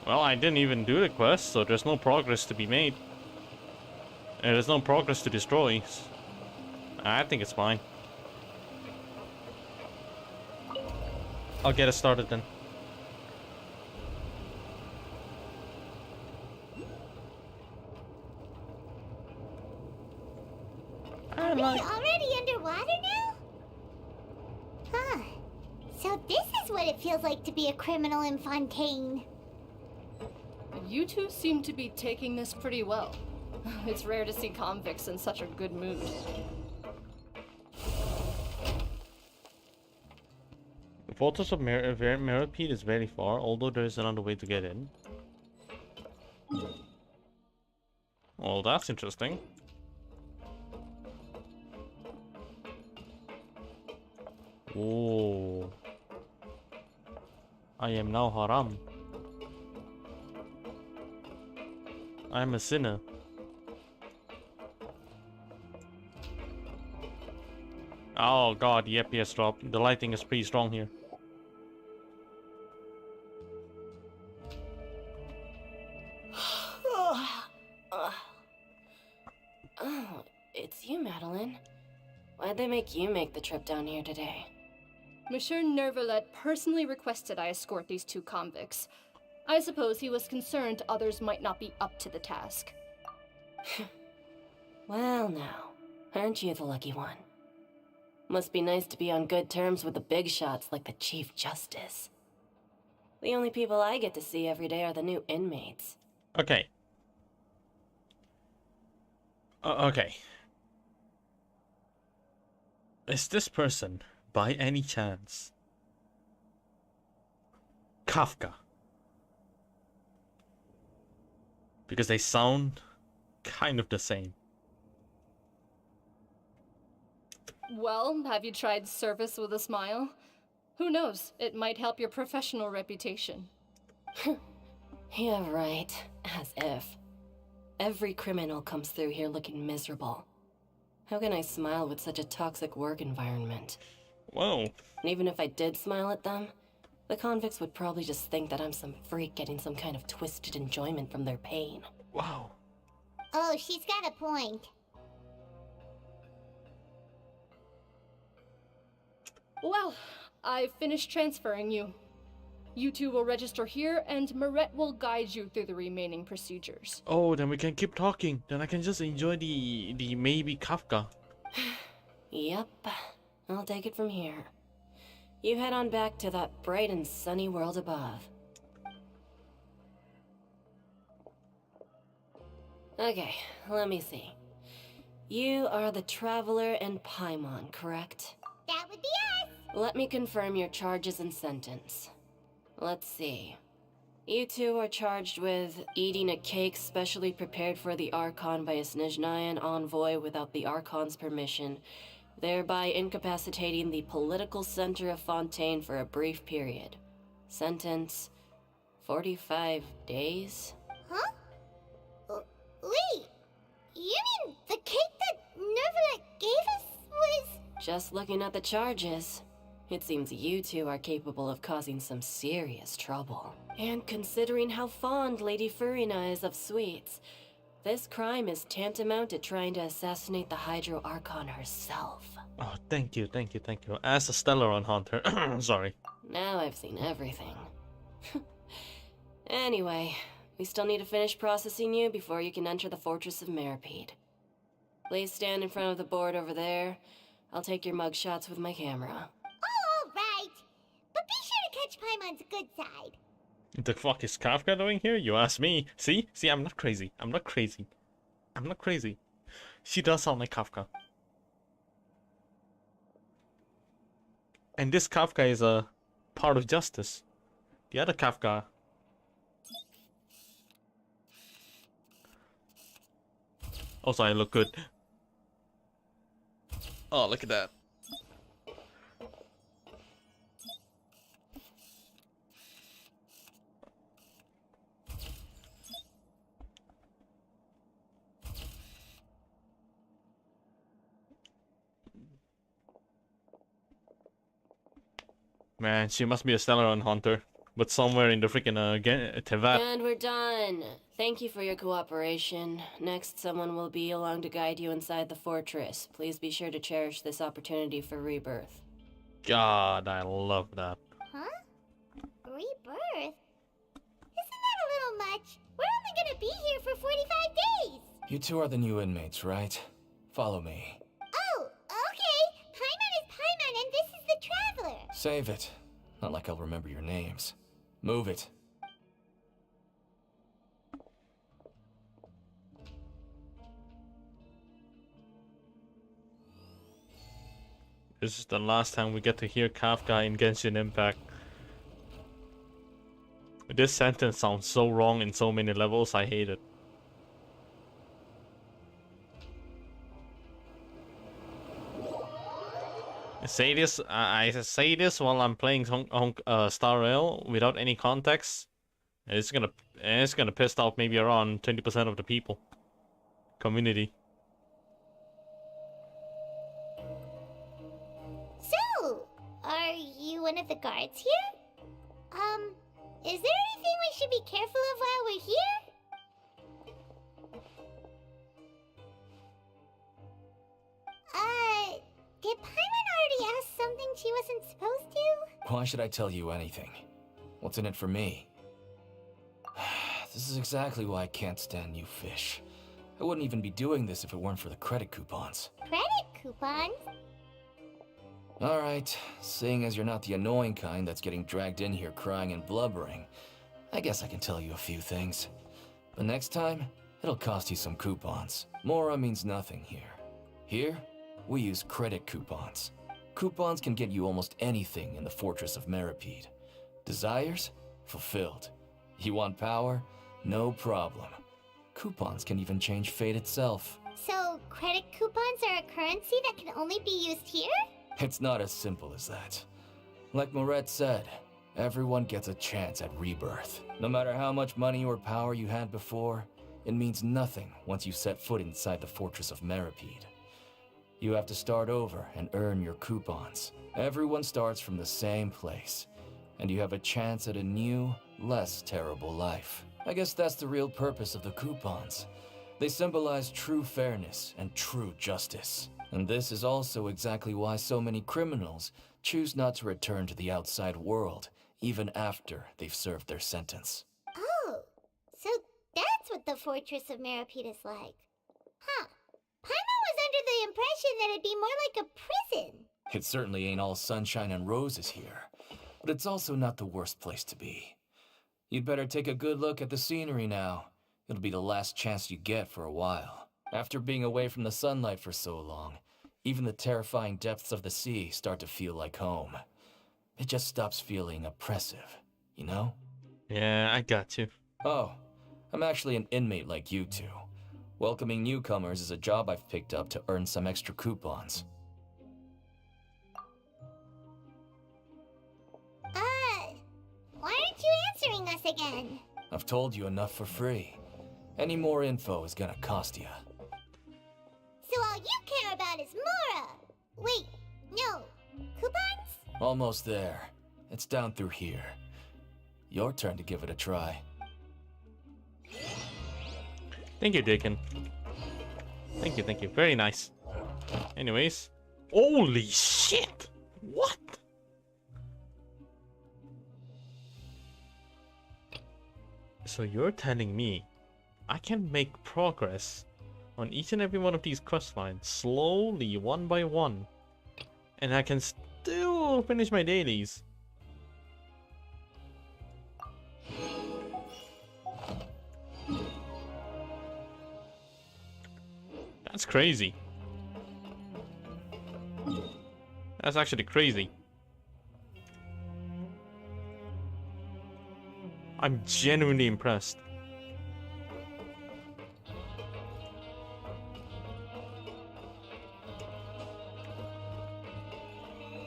Well, I didn't even do the quest, so there's no progress to be made. And there's no progress to destroy. I think it's fine. I'll get it started then. Are we already underwater now? Huh. So this is what it feels like to be a criminal in Fontaine. You two seem to be taking this pretty well. It's rare to see convicts in such a good mood. The fortress of Meripede is very far, although there is another way to get in. Well, that's interesting. Oh. I am now haram. I am a sinner. Oh god, the FPS drop. The lighting is pretty strong here. Oh, it's you, Madeline. Why'd they make you make the trip down here today? Monsieur Nervalet personally requested I escort these two convicts. I suppose he was concerned others might not be up to the task. Well now, aren't you the lucky one? Must be nice to be on good terms with the big shots like the Chief Justice. The only people I get to see every day are the new inmates. Okay. Okay. Is this person, by any chance, Kafka? Because they sound kind of the same. Well, have you tried service with a smile? Who knows, it might help your professional reputation. Yeah, right. As if. Every criminal comes through here looking miserable. How can I smile with such a toxic work environment? Whoa. And even if I did smile at them, the convicts would probably just think that I'm some freak getting some kind of twisted enjoyment from their pain. Wow. Oh, she's got a point. Well, I've finished transferring you. You two will register here, and Marette will guide you through the remaining procedures. Oh, then we can keep talking. Then I can just enjoy the maybe Kafka. Yep. I'll take it from here. You head on back to that bright and sunny world above. Okay, let me see. You are the Traveler and Paimon, correct? That would be us. Let me confirm your charges and sentence. Let's see. You two are charged with eating a cake specially prepared for the Archon by a Snezhnayan envoy without the Archon's permission, thereby incapacitating the political center of Fontaine for a brief period. Sentence, 45 days? Huh? Wait, you mean the cake that Nervalet gave us was... Just looking at the charges, it seems you two are capable of causing some serious trouble. And considering how fond Lady Furina is of sweets, this crime is tantamount to trying to assassinate the Hydro Archon herself. Oh, thank you. As a Stellaron hunter, sorry. Now I've seen everything. Anyway, we still need to finish processing you before you can enter the Fortress of Meripede. Please stand in front of the board over there. I'll take your mug shots with my camera. All right. But be sure to catch Paimon's good side. The fuck is Kafka doing here? You ask me. See, I'm not crazy. She does sound like Kafka. And this Kafka is a part of justice. The other Kafka Also, I look good. Oh, look at that. Man, she must be a Stellaron hunter, but somewhere in the freaking Tevat. And we're done. Thank you for your cooperation. Next, someone will be along to guide you inside the fortress. Please be sure to cherish this opportunity for rebirth. God, I love that. Huh? Rebirth? Isn't that a little much? We're only gonna be here for 45 days! You two are the new inmates, right? Follow me. Oh, okay! Paimon is Paimon and this is the Traveler! Save it. Not like I'll remember your names. Move it. This is the last time we get to hear Kafka in Genshin Impact. This sentence sounds so wrong in so many levels, I hate it. I say this while I'm playing Star Rail without any context. And it's gonna piss off maybe around 20% of the people. Community. So, are you one of the guards here? Is there anything we should be careful of while we're here? Did Paimon already ask something she wasn't supposed to? Why should I tell you anything? What's in it for me? This is exactly why I can't stand you fish. I wouldn't even be doing this if it weren't for the credit coupons. Credit coupons? Alright, seeing as you're not the annoying kind that's getting dragged in here crying and blubbering, I guess I can tell you a few things. But next time, it'll cost you some coupons. Mora means nothing here. Here, we use credit coupons. Coupons can get you almost anything in the Fortress of Meripede. Desires? Fulfilled. You want power? No problem. Coupons can even change fate itself. So, credit coupons are a currency that can only be used here? It's not as simple as that. Like Moret said, everyone gets a chance at rebirth. No matter how much money or power you had before, it means nothing once you set foot inside the Fortress of Meripede. You have to start over and earn your coupons. Everyone starts from the same place, and you have a chance at a new, less terrible life. I guess that's the real purpose of the coupons. They symbolize true fairness and true justice. And this is also exactly why so many criminals choose not to return to the outside world, even after they've served their sentence. Oh, so that's what the Fortress of Meripede is like. Huh. Paimon was under the impression that it'd be more like a prison. It certainly ain't all sunshine and roses here, but it's also not the worst place to be. You'd better take a good look at the scenery now. It'll be the last chance you get for a while. After being away from the sunlight for so long, even the terrifying depths of the sea start to feel like home. It just stops feeling oppressive, you know? Yeah, I got you. Oh, I'm actually an inmate like you two. Welcoming newcomers is a job I've picked up to earn some extra coupons. Why aren't you answering us again? I've told you enough for free. Any more info is gonna cost you. So all you care about is Mora! Wait, no. Coupons? Almost there. It's down through here. Your turn to give it a try. Thank you, Deacon. Thank you, thank you. Very nice. Anyways. Holy shit! What? So you're telling me I can make progress on each and every one of these quest lines slowly, one by one, and I can still finish my dailies? That's crazy. That's actually crazy. I'm genuinely impressed.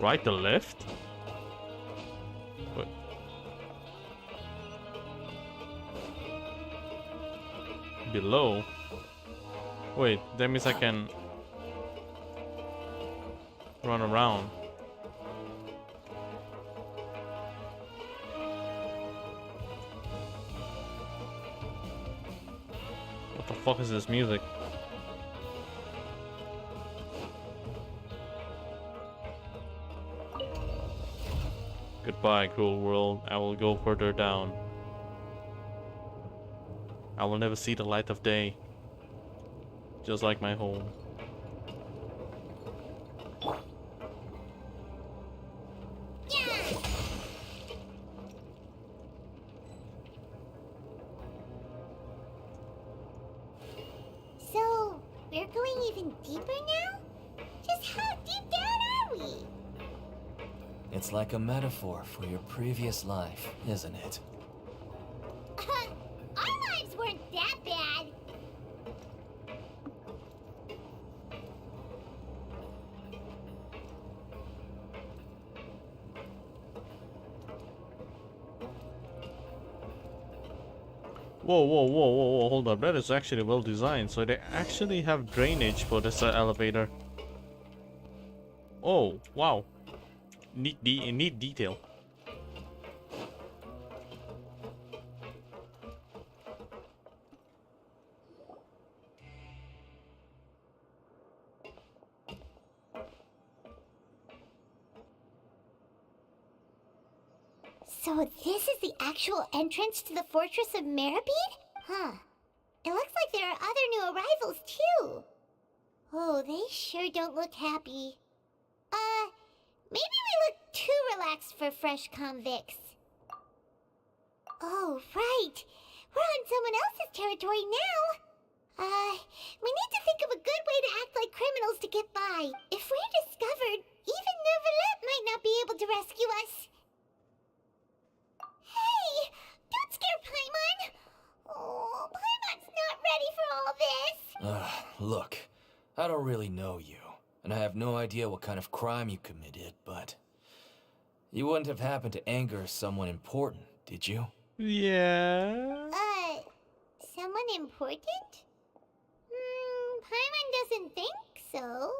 Right to left? Wait. Below? Wait, that means I can run around. What the fuck is this music? Goodbye, cruel world. I will go further down. I will never see the light of day. Just like my home. So, we're going even deeper now? Just how deep down are we? It's like a metaphor for your previous life, isn't it? Our lives weren't that bad. Whoa, whoa, whoa, whoa, whoa, hold up. That is actually well designed. So they actually have drainage for this elevator. Oh, wow. Neat detail. So this is the actual entrance to the Fortress of Meribed? Huh. It looks like there are other new arrivals, too. Oh, they sure don't look happy. Maybe we look too relaxed for fresh convicts. Oh, right. We're on someone else's territory now. We need to think of a good way to act like criminals to get by. If we're discovered, even Neuvillette might not be able to rescue us. Hey! Don't scare Paimon! Oh, Paimon's not ready for all this! Look, I don't really know you, and I have no idea what kind of crime you committed, but you wouldn't have happened to anger someone important, did you? Yeah. Someone important? Paimon doesn't think so.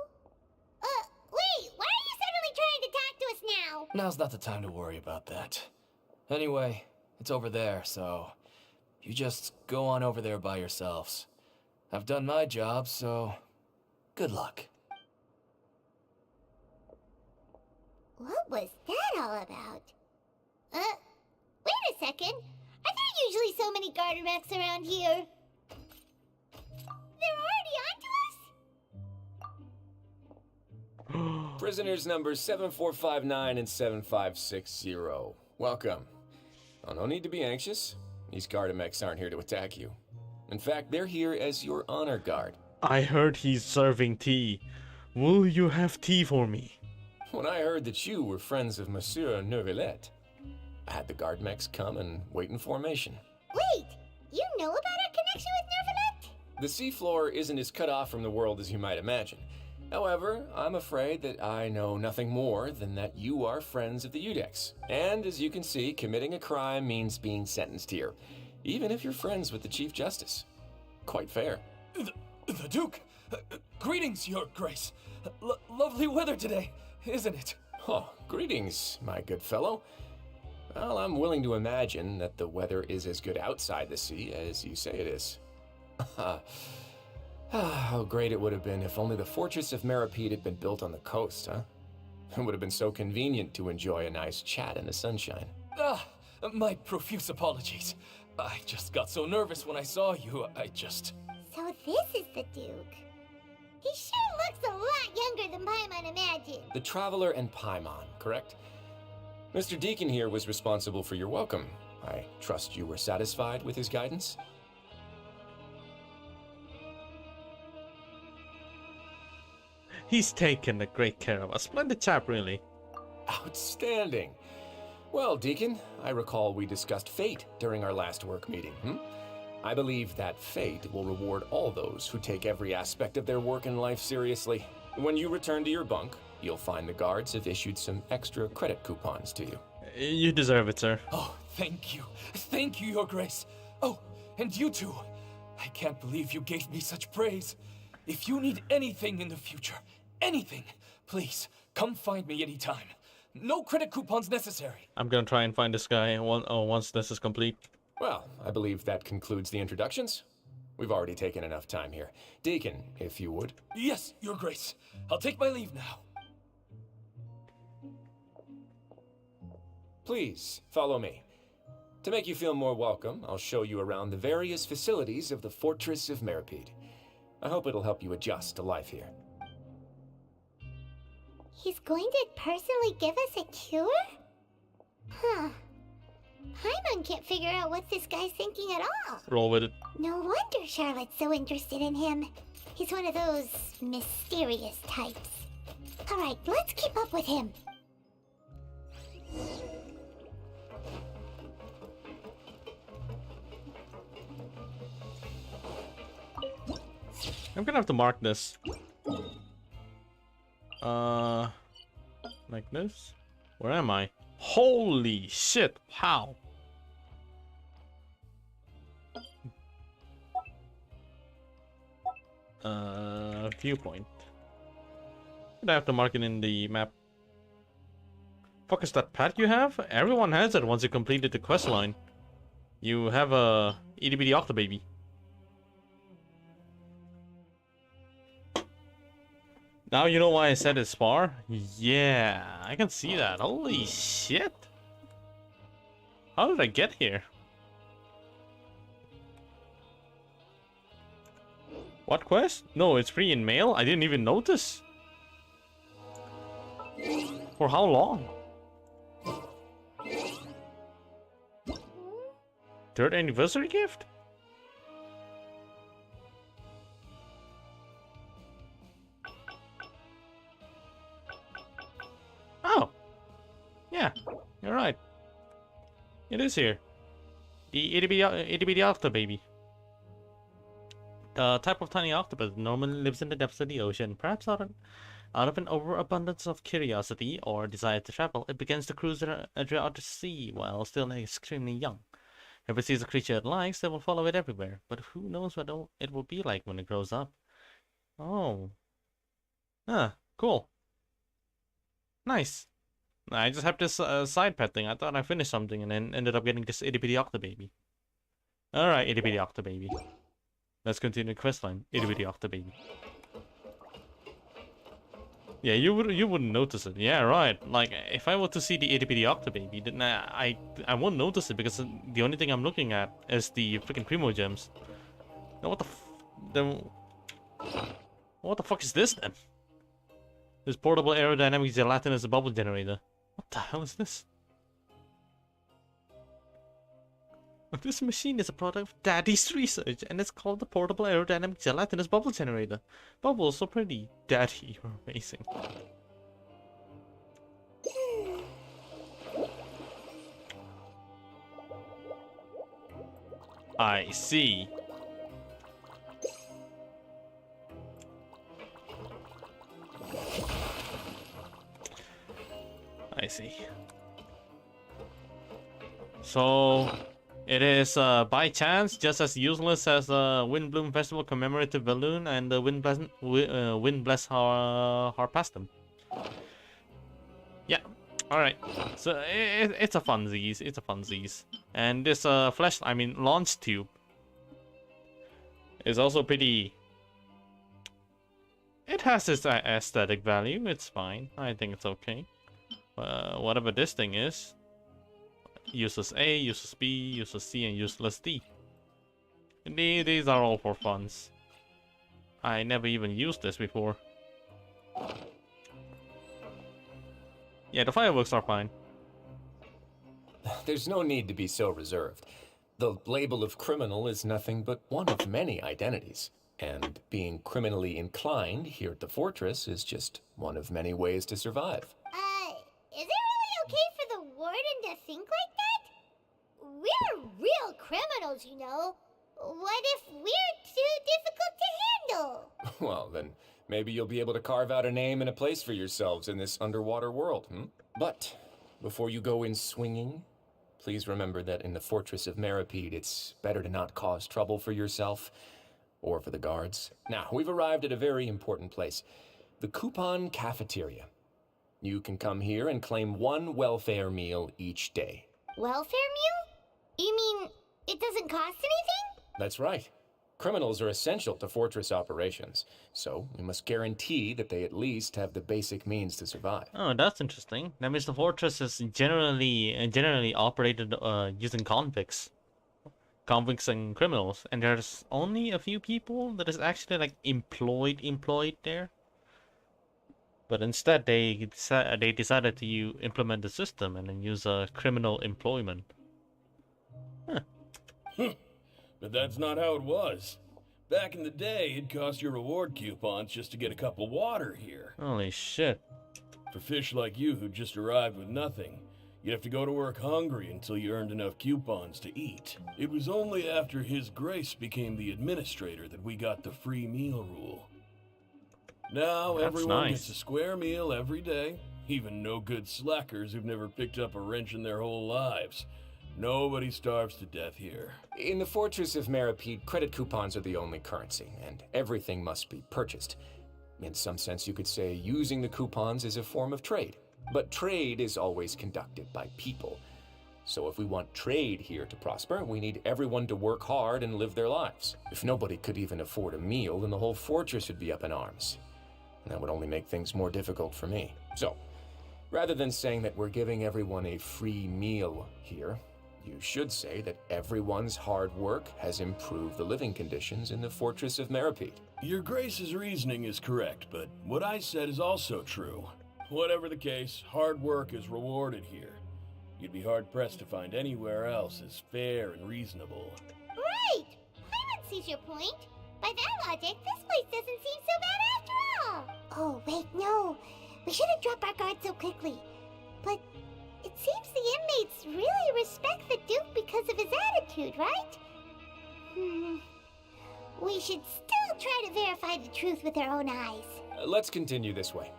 Wait, why are you suddenly trying to talk to us now? Now's not the time to worry about that. Anyway, it's over there, so you just go on over there by yourselves. I've done my job, so good luck. What was that all about? Wait a second. Are there usually so many Garderex around here? They're already onto us? Prisoners numbers 7459 and 7560. Welcome. Oh, no need to be anxious. These Gardemex aren't here to attack you. In fact, they're here as your honor guard. I heard he's serving tea. Will you have tea for me? When I heard that you were friends of Monsieur Neuvillette, I had the Gardemex come and wait in formation. Wait, you know about our connection with Neuvillette? The seafloor isn't as cut off from the world as you might imagine. However, I'm afraid that I know nothing more than that you are friends of the Udex. And as you can see, committing a crime means being sentenced here, even if you're friends with the Chief Justice. Quite fair. The Duke! Greetings, Your Grace. Lovely weather today, isn't it? Oh, greetings, my good fellow. Well, I'm willing to imagine that the weather is as good outside the sea as you say it is. How great it would have been if only the Fortress of Meribed had been built on the coast, huh? It would have been so convenient to enjoy a nice chat in the sunshine. My profuse apologies. I just got so nervous when I saw you, So this is the Duke. He sure looks a lot younger than Paimon imagined. The Traveler and Paimon, correct? Mr. Deacon here was responsible for your welcome. I trust you were satisfied with his guidance? He's taken a great care of us. Splendid chap, really. Outstanding. Well, Deacon, I recall we discussed fate during our last work meeting, I believe that fate will reward all those who take every aspect of their work and life seriously. When you return to your bunk, You'll find the guards have issued some extra credit coupons to you. You deserve it, sir. Oh, thank you. Thank you, Your Grace. Oh, and you too. I can't believe you gave me such praise. If you need anything in the future, anything, please, come find me anytime. No credit coupons necessary. I'm gonna try and find this guy once this is complete. Well, I believe that concludes the introductions. We've already taken enough time here. Deacon, if you would. Yes, Your Grace. I'll take my leave now. Please, follow me. To make you feel more welcome, I'll show you around the various facilities of the Fortress of Meripede. I hope it'll help you adjust to life here. He's going to personally give us a cure? Huh. Paimon can't figure out what this guy's thinking at all. Roll with it. No wonder Charlotte's so interested in him. He's one of those mysterious types. Alright, let's keep up with him. I'm gonna have to mark this. Like this? Where am I? Holy shit, wow. Viewpoint. I have to mark it in the map. Fuck is that pet you have? Everyone has it once you completed the quest line. You have a itty bitty octobaby. Now you know why I said it's far? Yeah, I can see that. Holy shit. How did I get here? What quest? No, it's free in mail? I didn't even notice. For how long? Third anniversary gift? Oh. Yeah, you're right. It is here. The itty bitty octobaby. The type of tiny octopus normally lives in the depths of the ocean. Perhaps out of an overabundance of curiosity or desire to travel, it begins to cruise throughout the sea while still extremely young. If it sees a creature it likes, it will follow it everywhere. But who knows what it will be like when it grows up. Oh. Ah, cool. Nice. I just have this side pet thing. I thought I finished something and then ended up getting this itty bitty octobaby. Alright, itty bitty octobaby. Let's continue the questline. Itty bitty octobaby. Yeah, you wouldn't notice it. Yeah, right. Like, if I were to see the itty bitty octobaby, then I won't notice it because the only thing I'm looking at is the freaking Primo Gems. Now what the fuck is this then? This portable aerodynamic gelatinous bubble generator. What the hell is this? This machine is a product of Daddy's research, and it's called the portable aerodynamic gelatinous bubble generator. Bubbles so pretty. Daddy, you're amazing. I see. I see. So it is by chance just as useless as the Windbloom Festival commemorative balloon and the Wind Bless Harpastum. Yeah. All right. So it's a funsies. It's a funsies. And this launch tube is also pretty. It has its aesthetic value. It's fine. I think it's okay. Whatever this thing is. Useless A, useless B, useless C, and useless D. These are all for funs. I never even used this before. Yeah, the fireworks are fine. There's no need to be so reserved. The label of criminal is nothing but one of many identities. And being criminally inclined here at the fortress is just one of many ways to survive. Is it really okay for the warden to think like that? We're real criminals, you know. What if we're too difficult to handle? Well, then Maybe you'll be able to carve out a name and a place for yourselves in this underwater world, But before you go in swinging, please remember that in the Fortress of Meripede, it's better to not cause trouble for yourself or for the guards. Now, we've arrived at a very important place, the Coupon Cafeteria. You can come here and claim one welfare meal each day. Welfare meal? You mean it doesn't cost anything? That's right. Criminals are essential to Fortress operations, so we must guarantee that they at least have the basic means to survive. Oh, that's interesting. That means the fortress is generally operated using convicts and criminals, and there's only a few people that is actually like employed there. But instead, they decided to implement the system and then use criminal employment. Huh. But that's not how it was. Back in the day, it cost you reward coupons just to get a cup of water here. Holy shit. For fish like you who just arrived with nothing, you'd have to go to work hungry until you earned enough coupons to eat. It was only after His Grace became the administrator that we got the free meal rule. Now everyone gets a square meal every day, even no good slackers who've never picked up a wrench in their whole lives. Nobody starves to death here. In the Fortress of Meripede, credit coupons are the only currency, and everything must be purchased. In some sense, you could say using the coupons is a form of trade. But trade is always conducted by people. So if we want trade here to prosper, we need everyone to work hard and live their lives. If nobody could even afford a meal, then the whole fortress would be up in arms. And that would only make things more difficult for me. So, rather than saying that we're giving everyone a free meal here, you should say that everyone's hard work has improved the living conditions in the Fortress of Meripede. Your Grace's reasoning is correct, but what I said is also true. Whatever the case, hard work is rewarded here. You'd be hard-pressed to find anywhere else as fair and reasonable. Right! Paimon sees your point. By that logic, this place doesn't seem so bad after all. Oh, wait, no. We shouldn't drop our guard so quickly. But it seems the inmates really respect the Duke because of his attitude, right? We should still try to verify the truth with our own eyes. Let's continue this way.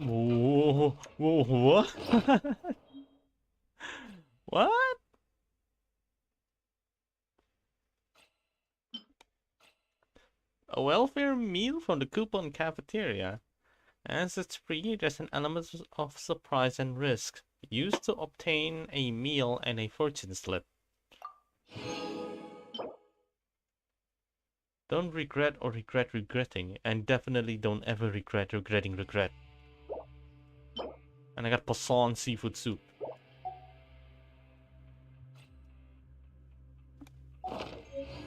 Whoa, what? What? A welfare meal from the Coupon Cafeteria. As it's free, there's an element of surprise and risk. Used to obtain a meal and a fortune slip. Don't regret or regret regretting, and definitely don't ever regret regretting regret. And I got poisson seafood soup.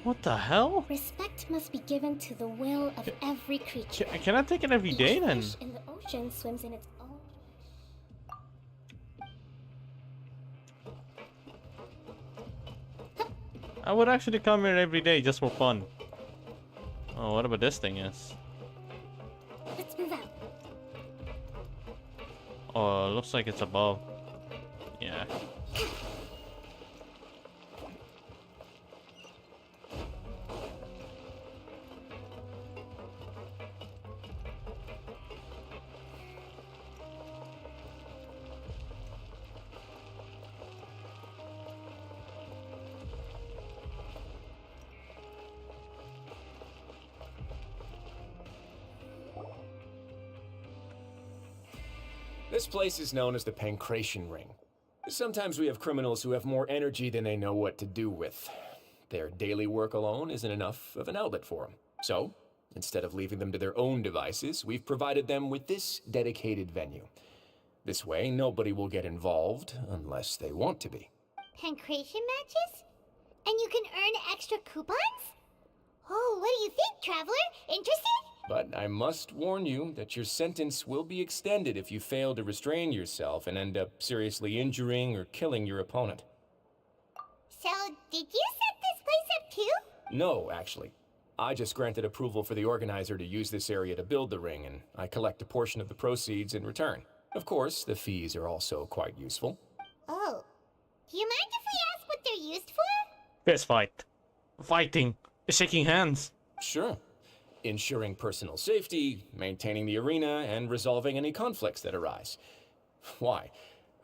What the hell? Respect must be given to the will of every creature. Can I take it every day then? Each fish in the ocean swims in its own. I would actually come here every day just for fun. Oh, what about this thing is? Let's move out. Oh, looks like it's above. Yeah. This place is known as the Pancration Ring. Sometimes we have criminals who have more energy than they know what to do with. Their daily work alone isn't enough of an outlet for them. So, instead of leaving them to their own devices, we've provided them with this dedicated venue. This way, nobody will get involved unless they want to be. Pancration matches? And you can earn extra coupons? Oh, what do you think, traveler? Interested? But I must warn you that your sentence will be extended if you fail to restrain yourself and end up seriously injuring or killing your opponent. So, did you set this place up too? No, actually. I just granted approval for the organizer to use this area to build the ring, and I collect a portion of the proceeds in return. Of course, the fees are also quite useful. Oh. Do you mind if we ask what they're used for? Fist fight. Fighting. Shaking hands. Sure. Ensuring personal safety, maintaining the arena, and resolving any conflicts that arise. Why?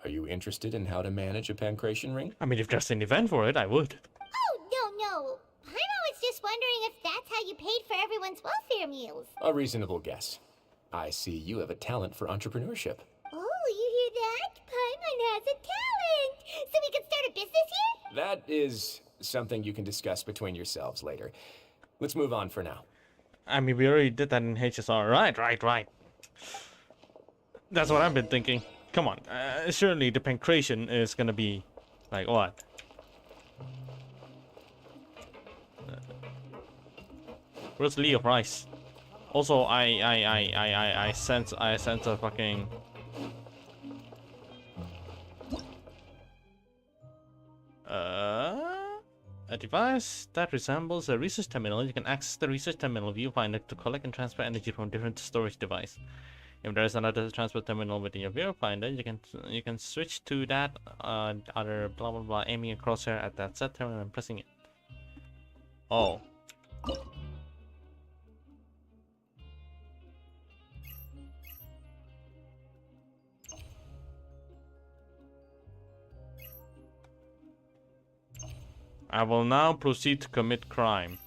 Are you interested in how to manage a pancration ring? I mean, if there's an event for it, I would. Oh, no. I'm always just wondering if that's how you paid for everyone's welfare meals. A reasonable guess. I see you have a talent for entrepreneurship. Oh, you hear that? Paimon has a talent! So we can start a business here? That is something you can discuss between yourselves later. Let's move on for now. I mean, we already did that in HSR. Right. That's what I've been thinking. Come on. Surely the pancration is gonna be... like, what? Where's Leo Price? Also, I sense a fucking... A device that resembles a research terminal. You can access the research terminal viewfinder to collect and transfer energy from different storage device. If there is another transfer terminal within your viewfinder, you can switch to that other blah blah blah, aiming a crosshair at that set terminal and pressing it. Oh. I will now proceed to commit crime.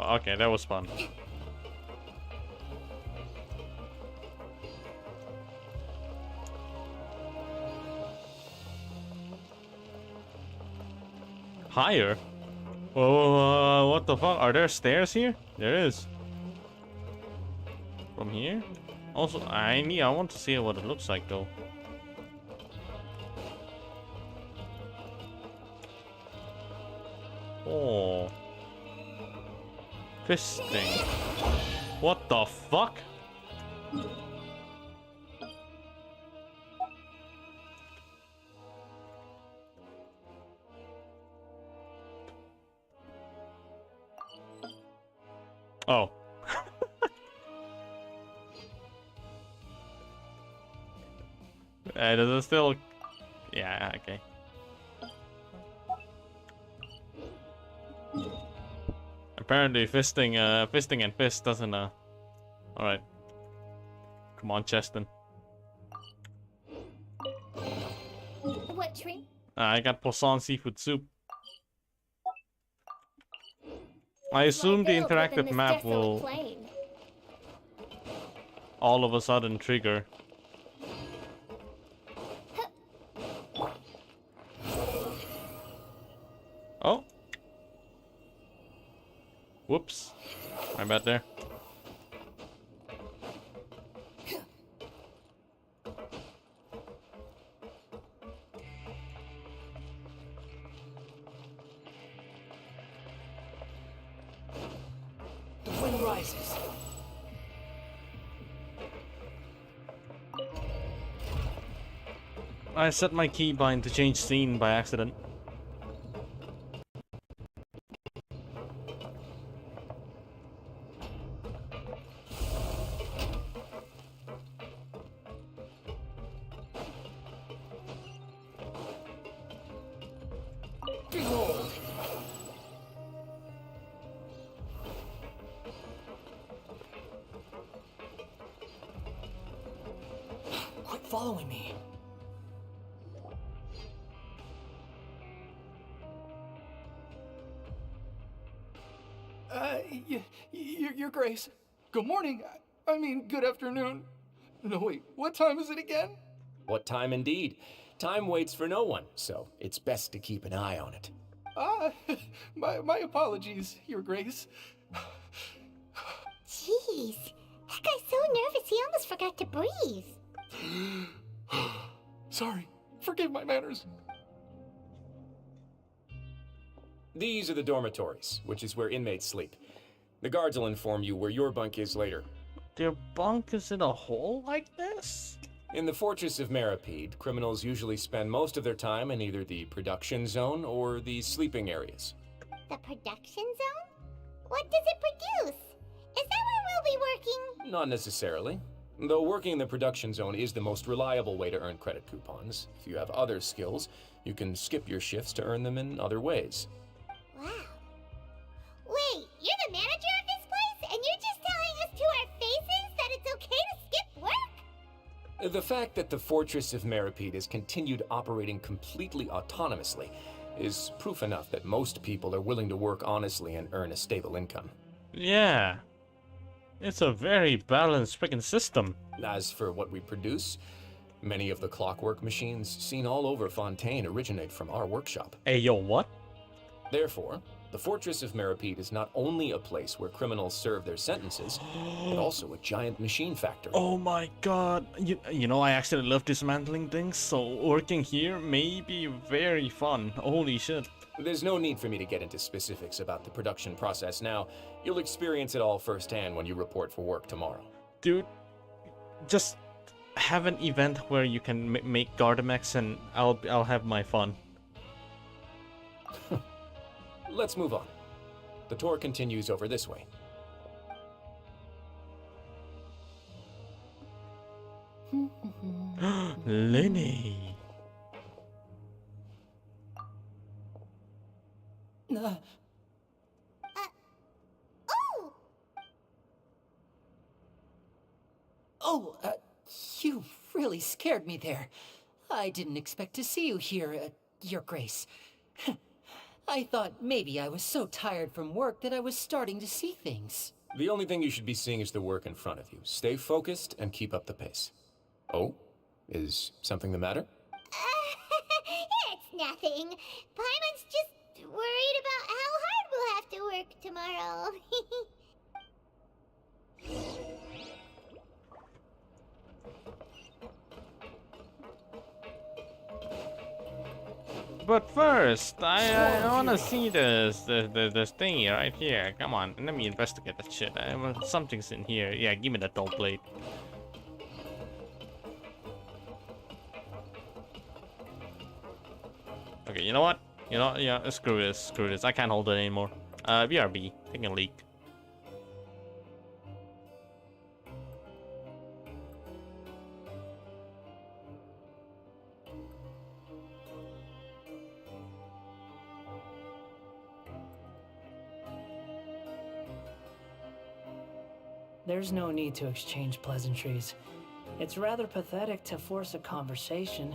Okay, that was fun. Higher? Oh, what the fuck? Are there stairs here? There is. From here? Also, I want to see what it looks like though. Oh. Fisting. What the fuck? Oh. Does it still... Yeah, okay. Apparently fisting and fist doesn't, Alright. Come on, Cheston. What treat? I got Poisson seafood soup. I assume the interactive map will all of a sudden trigger. Oh. Whoops. My bad there. The wind rises. I set my keybind to change scene by accident. Behold! Quit following me. Your Grace. Good morning. I mean, good afternoon. No, wait, what time is it again? What time indeed? Time waits for no one, so it's best to keep an eye on it. My apologies, Your Grace. Jeez, that guy's so nervous he almost forgot to breathe. sorry. Forgive my manners. These are the dormitories, which is where inmates sleep. The guards will inform you where your bunk is later. Their bunk is in a hole like this? In the Fortress of Meripede, criminals usually spend most of their time in either the production zone or the sleeping areas. The production zone? What does it produce? Is that where we'll be working? Not necessarily. Though working in the production zone is the most reliable way to earn credit coupons. If you have other skills, you can skip your shifts to earn them in other ways. Wow. Wait, you're the manager of this place, and you're just telling us to our faces that it's okay to skip work? The fact that the Fortress of Meripede has continued operating completely autonomously is proof enough that most people are willing to work honestly and earn a stable income. Yeah. It's a very balanced freaking system. As for what we produce, many of the clockwork machines seen all over Fontaine originate from our workshop. Hey, yo, what? Therefore, the Fortress of Meripede is not only a place where criminals serve their sentences, but also a giant machine factory. Oh my god. You know, I actually love dismantling things, so working here may be very fun. Holy shit. There's no need for me to get into specifics about the production process now. You'll experience it all firsthand when you report for work tomorrow. Dude, just have an event where you can make Gardamex and I'll have my fun. Let's move on. The tour continues over this way. Lenny. Oh! Oh, you really scared me there. I didn't expect to see you here, Your Grace. I thought maybe I was so tired from work that I was starting to see things. The only thing you should be seeing is the work in front of you. Stay focused and keep up the pace. Oh? Is something the matter? It's nothing. Paimon's just worried about how hard we'll have to work tomorrow. But first, I wanna see this thingy right here. Come on, let me investigate that shit. Something's in here. Yeah, give me that dull blade. Okay, you know what? Yeah, screw this. I can't hold it anymore. BRB, taking a leak. There's no need to exchange pleasantries. It's rather pathetic to force a conversation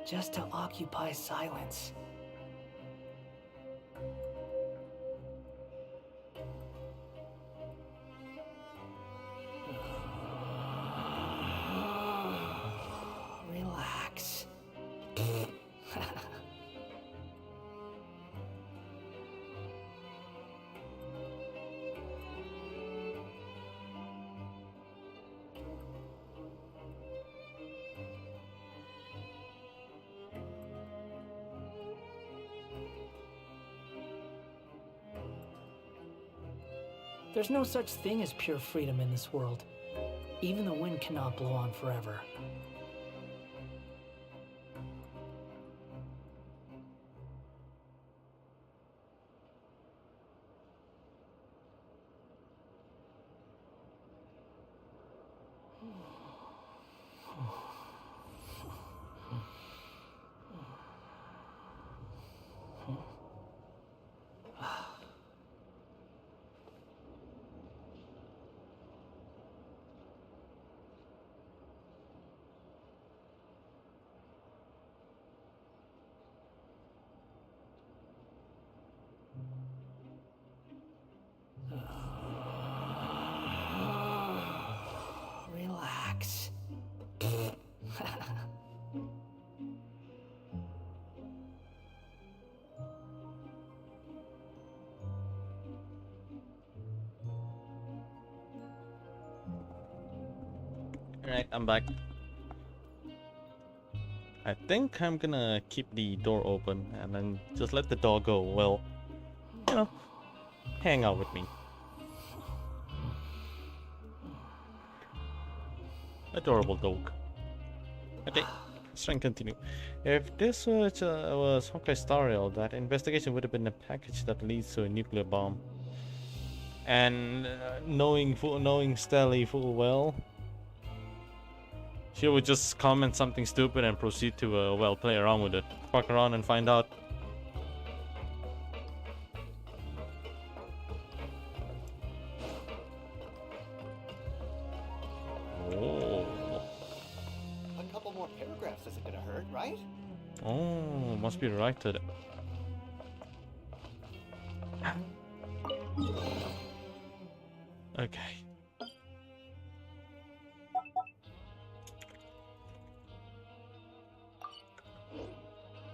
just to occupy silence. Relax. There's no such thing as pure freedom in this world. Even the wind cannot blow on forever. Relax. Alright, I'm back. I think I'm gonna keep the door open and then just let the dog go. Well, you know, hang out with me. Adorable dog. Okay, let's try and continue. If this was Hawkeye's tutorial, that investigation would have been a package that leads to a nuclear bomb. And knowing Stelly full well, she would just comment something stupid and proceed to well, play around with it, fuck around and find out. Oh. A couple more paragraphs isn't gonna hurt, right? Oh, must be right to it. Okay.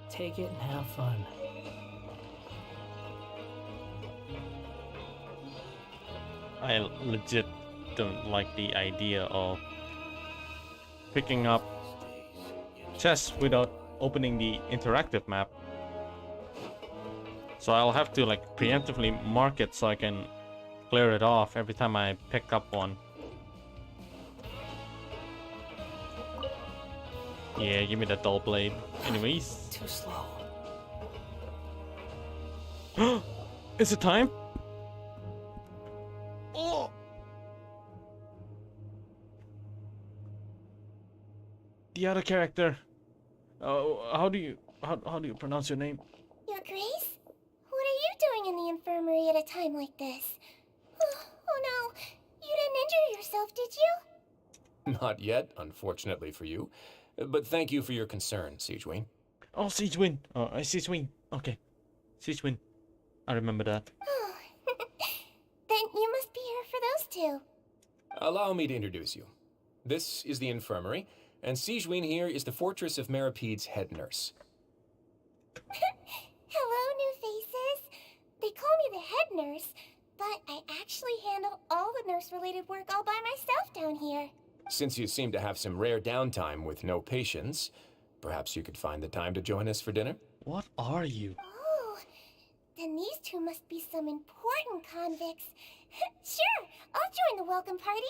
Take it and have fun. I legit don't like the idea of picking up chests without opening the interactive map. So I'll have to like preemptively mark it so I can clear it off every time I pick up one. Yeah, give me that dull blade. Anyways. Too slow. Is it time? Oh! The other character. How do you pronounce your name? Your Grace? What are you doing in the infirmary at a time like this? Oh no, you didn't injure yourself, did you? Not yet, unfortunately for you. But thank you for your concern, Shouyin. Oh, Shouyin. Shouyin. Okay. Shouyin. I remember that. Oh, then you must be here for those two. Allow me to introduce you. This is the infirmary, and Shouyin here is the Fortress of Meripede's head nurse. Hello, new faces. They call me the head nurse, but I actually handle all the nurse-related work all by myself down here. Since you seem to have some rare downtime with no patients, perhaps you could find the time to join us for dinner? What are you? Oh, then these two must be some important convicts. Sure, I'll join the welcome party.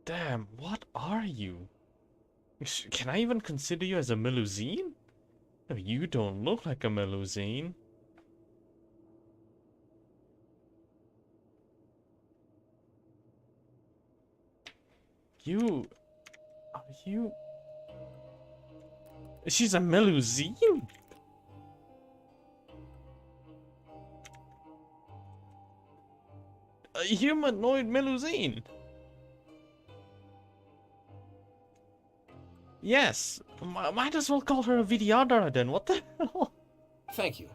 Damn, what are you? Can I even consider you as a Melusine? No, you don't look like a Melusine. Are you... She's a Melusine? A humanoid Melusine? Yes, might as well call her a Vidyadhara then, what the hell? Thank you.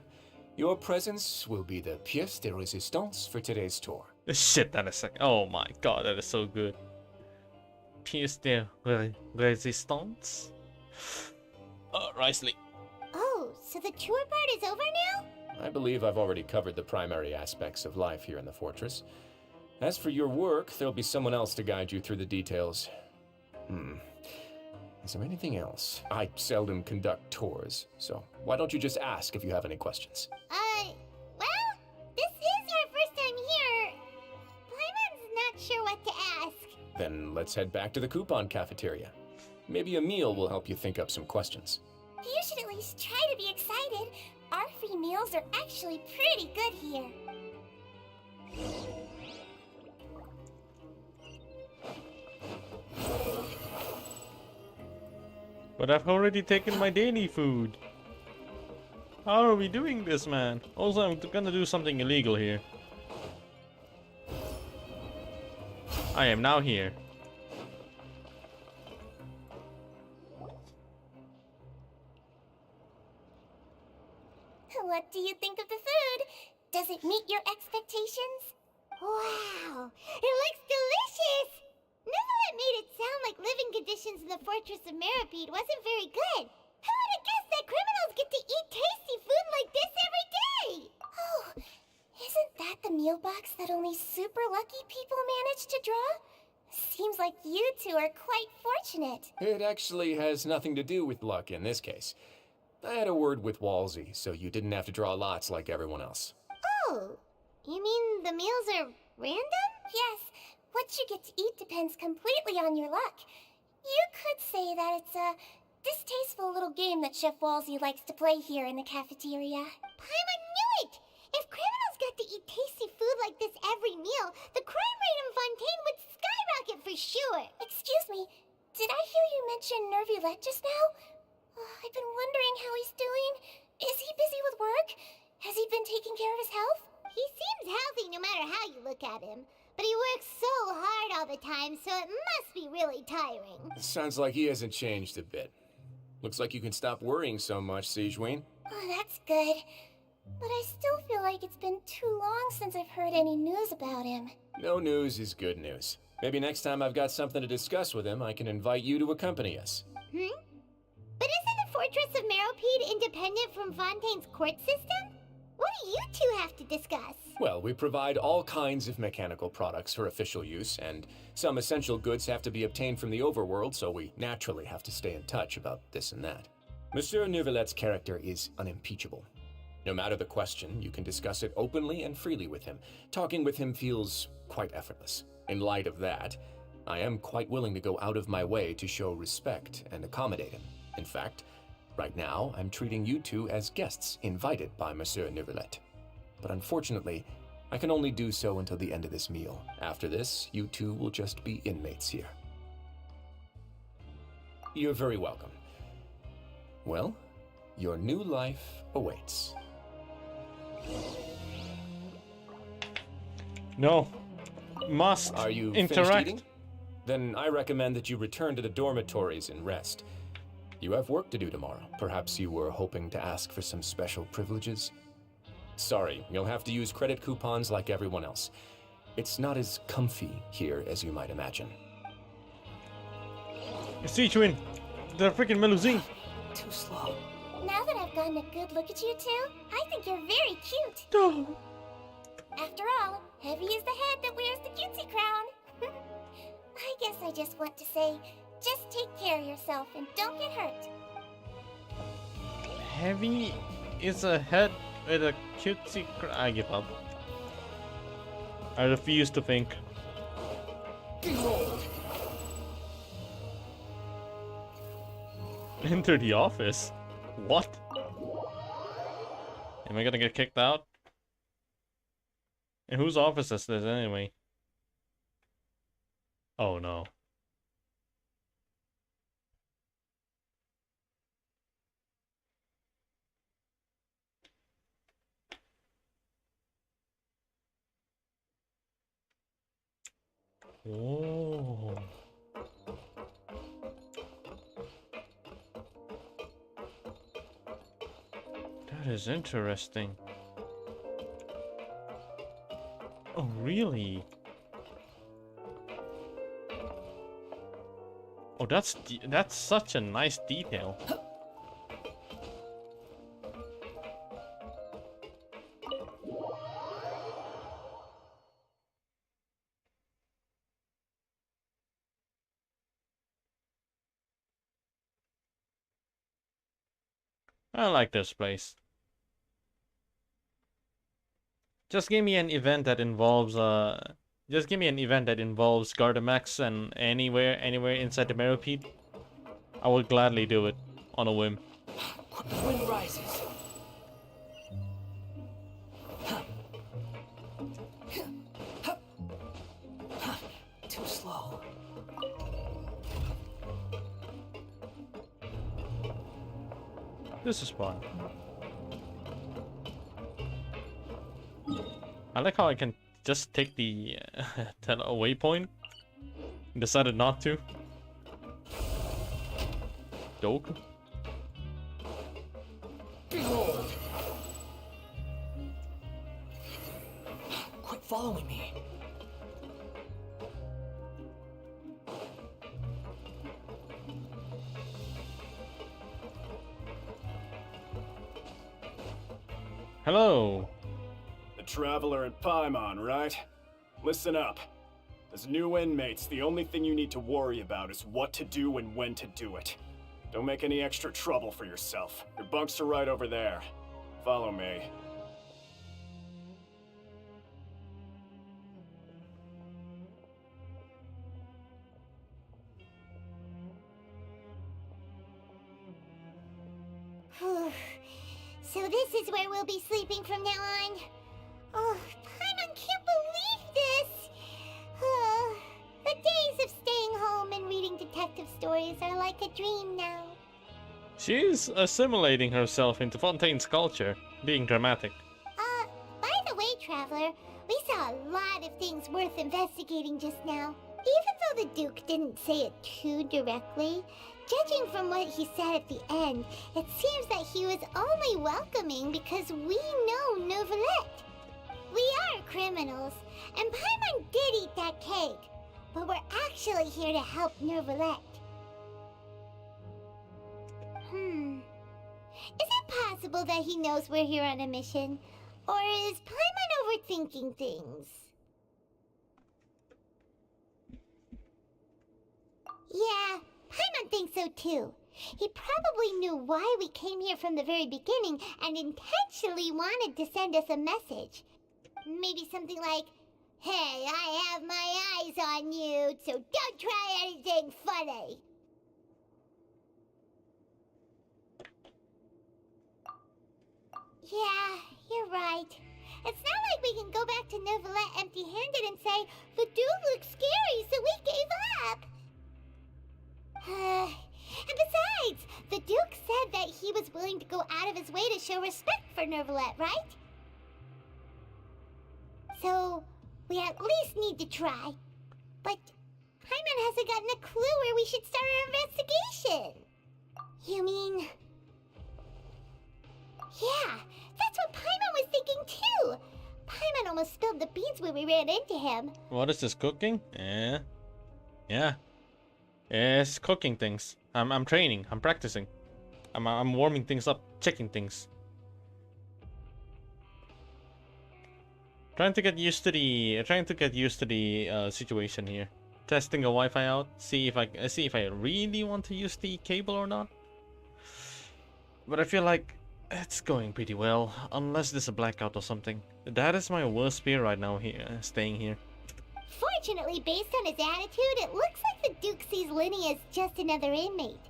Your presence will be the pièce de résistance for today's tour. Shit, that is like, oh my god, that is so good. Pièce de résistance? Risley. Oh, so the tour part is over now? I believe I've already covered the primary aspects of life here in the fortress. As for your work, there'll be someone else to guide you through the details. Is there anything else? I seldom conduct tours, so why don't you just ask if you have any questions? Well, this is our first time here. Paimon's not sure what to ask. Then let's head back to the coupon cafeteria. Maybe a meal will help you think up some questions. You should at least try to be excited. Our free meals are actually pretty good here. But I've already taken my daily food. How are we doing this, man? Also, I'm gonna do something illegal here. I am now here. What do you think of the food? Does it meet your expectations? Wow, it looks delicious! Neverlet made it sound like living conditions in the Fortress of Meripede wasn't very good. Who would have guessed that criminals get to eat tasty food like this every day? Oh, isn't that the meal box that only super lucky people manage to draw? Seems like you two are quite fortunate. It actually has nothing to do with luck in this case. I had a word with Walsey, so you didn't have to draw lots like everyone else. Oh, you mean the meals are random? Yes, what you get to eat depends completely on your luck. You could say that it's a distasteful little game that Chef Walsey likes to play here in the cafeteria. Paimon knew it! If criminals got to eat tasty food like this every meal, the crime rate in Fontaine would skyrocket for sure. Excuse me, did I hear you mention Nervulette just now? I've been wondering how he's doing. Is he busy with work? Has he been taking care of his health? He seems healthy no matter how you look at him, but he works so hard all the time, so it must be really tiring. Sounds like he hasn't changed a bit. Looks like you can stop worrying so much, Shouyin. Oh, that's good. But I still feel like it's been too long since I've heard any news about him. No news is good news. Maybe next time I've got something to discuss with him, I can invite you to accompany us. But isn't the Fortress of Meropide independent from Fontaine's court system? What do you two have to discuss? Well, we provide all kinds of mechanical products for official use, and some essential goods have to be obtained from the overworld, so we naturally have to stay in touch about this and that. Monsieur Neuvillette's character is unimpeachable. No matter the question, you can discuss it openly and freely with him. Talking with him feels quite effortless. In light of that, I am quite willing to go out of my way to show respect and accommodate him. In fact, right now, I'm treating you two as guests invited by Monsieur Neuvillette. But unfortunately, I can only do so until the end of this meal. After this, you two will just be inmates here. You're very welcome. Well, your new life awaits. No. Must Are you interact. finished eating? Then I recommend that you return to the dormitories and rest. You have work to do tomorrow. Perhaps you were hoping to ask for some special privileges? Sorry, you'll have to use credit coupons like everyone else. It's not as comfy here as you might imagine. See, Shouyin, the freaking Melusine. Too slow. Now that I've gotten a good look at you two, I think you're very cute. No. After all, heavy is the head that wears the cutesy crown. I guess I just want to say, just take care of yourself and don't get hurt. Heavy is a head with a cutesy. I give up. I refuse to think. Enter the office. What? Am I gonna get kicked out? And whose office is this anyway? Oh no. Oh. That is interesting. Oh, really? Oh, that's such a nice detail. I like this place. Just give me an event that involves Gardamax and anywhere inside the Meropide. I will gladly do it on a whim. The wind rises. Too slow. This is fun. I like how I can just take the away point. Decided not to. Dope. Behold! Quit following me. Hello. The traveler in Paimon, right? Listen up. As new inmates, the only thing you need to worry about is what to do and when to do it. Don't make any extra trouble for yourself. Your bunks are right over there. Follow me. So this is where we'll be sleeping from now on. Oh, Paimon can't believe this! The days of staying home and reading detective stories are like a dream now. She's assimilating herself into Fontaine's culture, being dramatic. By the way, Traveler, we saw a lot of things worth investigating just now. Even though the Duke didn't say it too directly, judging from what he said at the end, it seems that he was only welcoming because we know Novelette. We are criminals, and Paimon did eat that cake, but we're actually here to help Novelette. Is it possible that he knows we're here on a mission? Or is Paimon overthinking things? Yeah, Paimon thinks so too. He probably knew why we came here from the very beginning and intentionally wanted to send us a message. Maybe something like, "Hey, I have my eyes on you, so don't try anything funny." Yeah, you're right. It's not like we can go back to Novelette empty-handed and say, "The dude looks scary, so we gave up." And besides, the Duke said that he was willing to go out of his way to show respect for Novelette, right? So, we at least need to try. But Paimon hasn't gotten a clue where we should start our investigation. You mean... Yeah, that's what Paimon was thinking too. Paimon almost spilled the beans when we ran into him. What is this, cooking? Yeah. It's cooking things. I'm training. I'm practicing. I'm warming things up, checking things. Trying to get used to the situation here. Testing a Wi-Fi out. See if I really want to use the cable or not. But I feel like it's going pretty well, unless there's a blackout or something. That is my worst fear right now here, staying here. Fortunately, based on his attitude, it looks like the Duke sees Linny as just another inmate.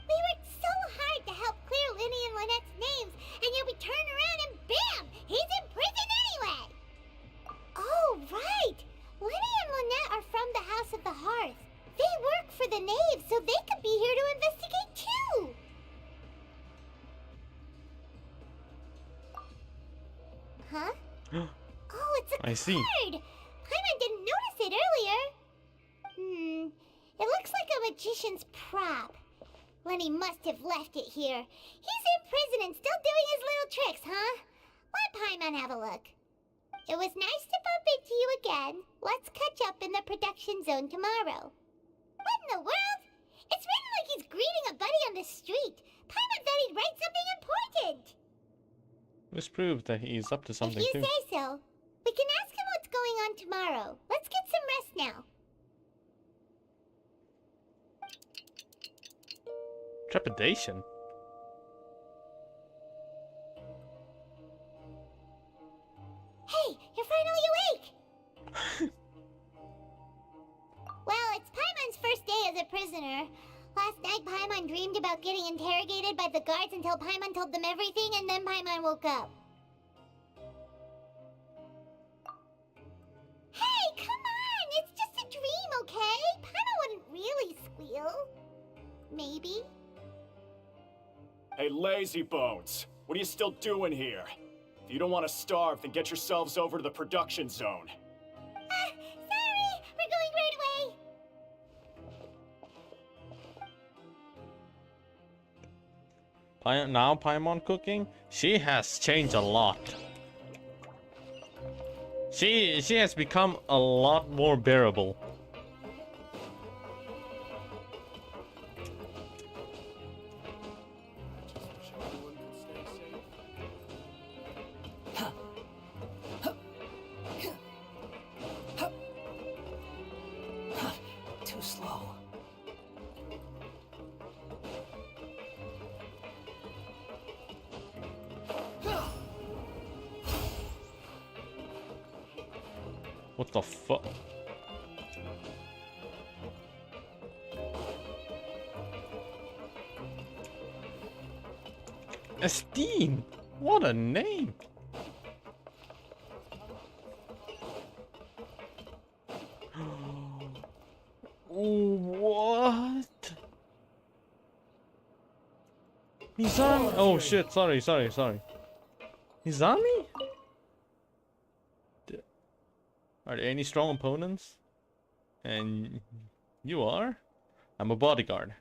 We worked so hard to help clear Linny and Lynette's names, and yet we turn around and bam! He's in prison anyway! Oh, right! Linny and Lynette are from the House of the Hearth. They work for the Knave, so they could be here to investigate too! Huh? Oh, it's a I see. card! Paimon didn't notice it earlier. It looks like a magician's prop. Lenny must have left it here. He's in prison and still doing his little tricks, huh? Let Paimon have a look. It was nice to bump into you again. Let's catch up in the production zone tomorrow. What in the world? It's written like he's greeting a buddy on the street. Paimon thought he'd write something important. This proves that he's up to something If you too. say so. We can ask him what's going on tomorrow. Let's get some rest now. Trepidation. Hey, you're finally awake! Well, it's Paimon's first day as a prisoner. Last night, Paimon dreamed about getting interrogated by the guards until Paimon told them everything, and then Paimon woke up. Hey, come on! It's just a dream, okay? Paimon wouldn't really squeal. Maybe. Hey, lazy bones! What are you still doing here? If you don't want to starve, then get yourselves over to the production zone. Sorry! We're going right away! Now Paimon cooking? She has changed a lot. She has become a lot more bearable. the fuck? Esteem! What a name! What? Mizami? Oh shit, sorry. Mizami? Are there any strong opponents? And you are? I'm a bodyguard.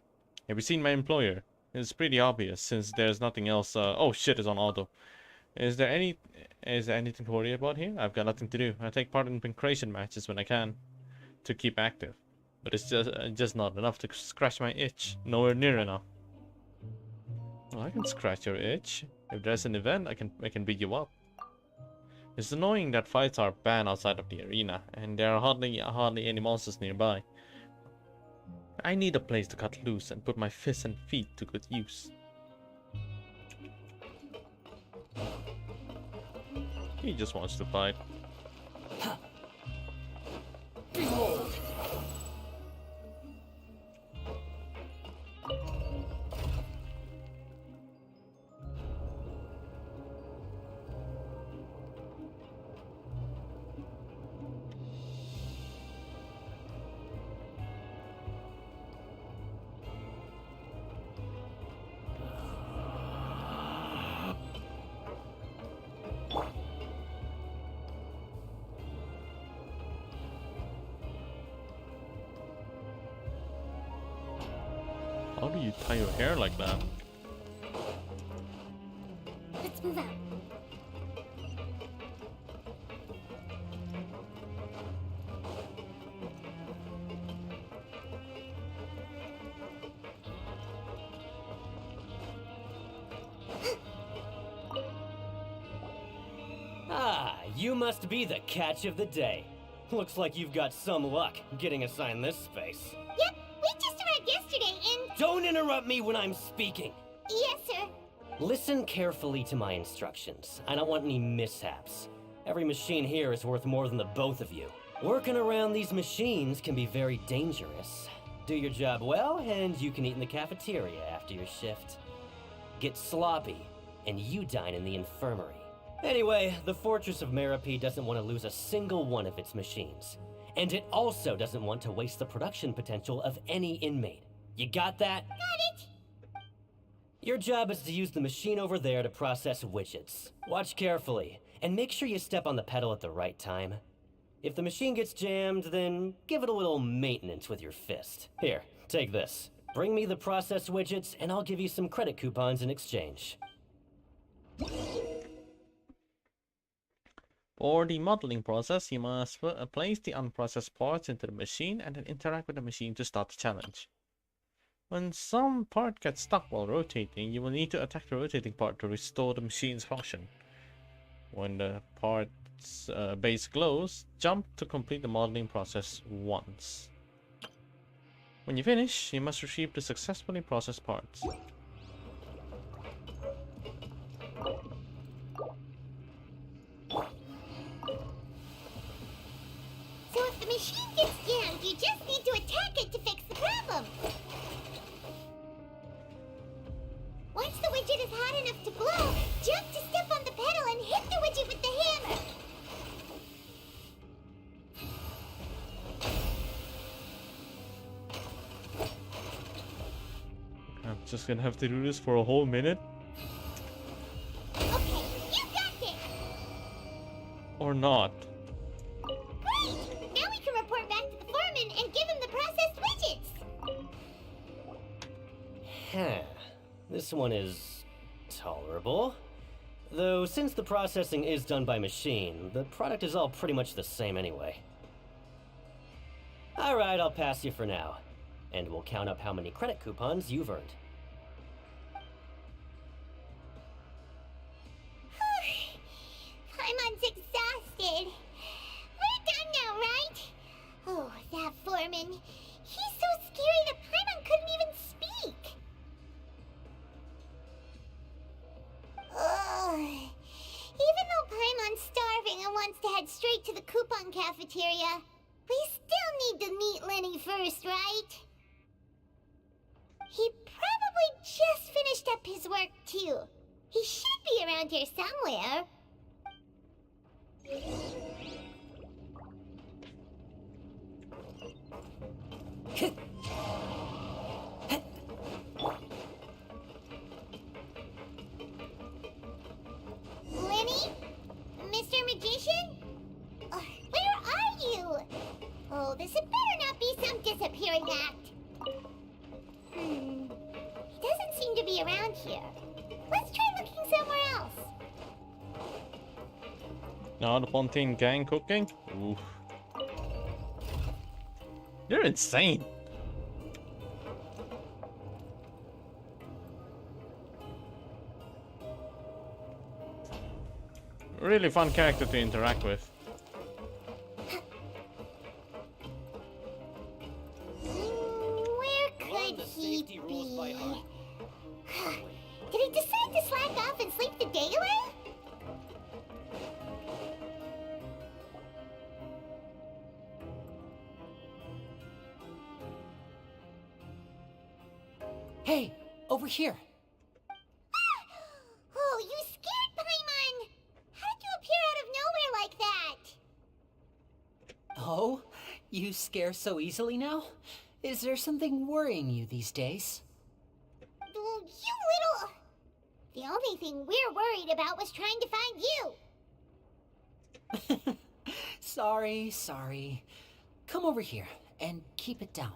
Have you seen my employer? It's pretty obvious since there's nothing else. Oh shit, it's on auto. Is there anything to worry about here? I've got nothing to do. I take part in creation matches when I can to keep active, but it's just not enough to scratch my itch. Nowhere near enough. Well, I can scratch your itch. If there's an event, I can beat you up. It's annoying that fights are banned outside of the arena, and there are hardly any monsters nearby. I need a place to cut loose and put my fists and feet to good use. He just wants to fight. Behold! How do you tie your hair like that? Let's move out. Ah, you must be the catch of the day. Looks like you've got some luck getting assigned this space. Yep, we just arrived yesterday and... Don't interrupt me when I'm speaking. Yes, sir. Listen carefully to my instructions. I don't want any mishaps. Every machine here is worth more than the both of you. Working around these machines can be very dangerous. Do your job well, and you can eat in the cafeteria after your shift. Get sloppy, and you dine in the infirmary. Anyway, the Fortress of Merope doesn't want to lose a single one of its machines. And it also doesn't want to waste the production potential of any inmate. You got that? Got it. Your job is to use the machine over there to process widgets. Watch carefully, and make sure you step on the pedal at the right time. If the machine gets jammed, then give it a little maintenance with your fist. Here, take this. Bring me the process widgets, and I'll give you some credit coupons in exchange. For the modeling process, you must place the unprocessed parts into the machine and then interact with the machine to start the challenge. When some part gets stuck while rotating, you will need to attack the rotating part to restore the machine's function. When the part's base glows, jump to complete the modeling process once. When you finish, you must retrieve the successfully processed parts. So if the machine gets jammed, you just need to attack it to fix the problem. Once the widget is hot enough to glow, jump to step on the pedal and hit the widget with the hammer. I'm just gonna have to do this for a whole minute? Okay, you got it! Or not? Great! Now we can report back to the foreman and give him the processed widgets! Huh. This one is tolerable. Though since the processing is done by machine, the product is all pretty much the same anyway. Alright, I'll pass you for now. And we'll count up how many credit coupons you've earned. Paimon's exhausted. We're done now, right? Oh, that foreman. He's so scary that Paimon couldn't even speak. Ugh. Even though Paimon's starving and wants to head straight to the coupon cafeteria, first, right? He probably just finished up his work, too. He should be around here somewhere. Lenny? Mr. Magician? Where are you? Oh, this had better not be some disappearing act. He doesn't seem to be around here. Let's try looking somewhere else. Now the Fontaine gang cooking? Oof. You're insane. Really fun character to interact with. Where could he be? Did he decide to slack off and sleep the day away? Hey, over here. Oh, you scared Paimon! How did you appear out of nowhere like that? Oh, you scare so easily now? Is there something worrying you these days? You little... The only thing we're worried about was trying to find you. Sorry. Come over here and keep it down.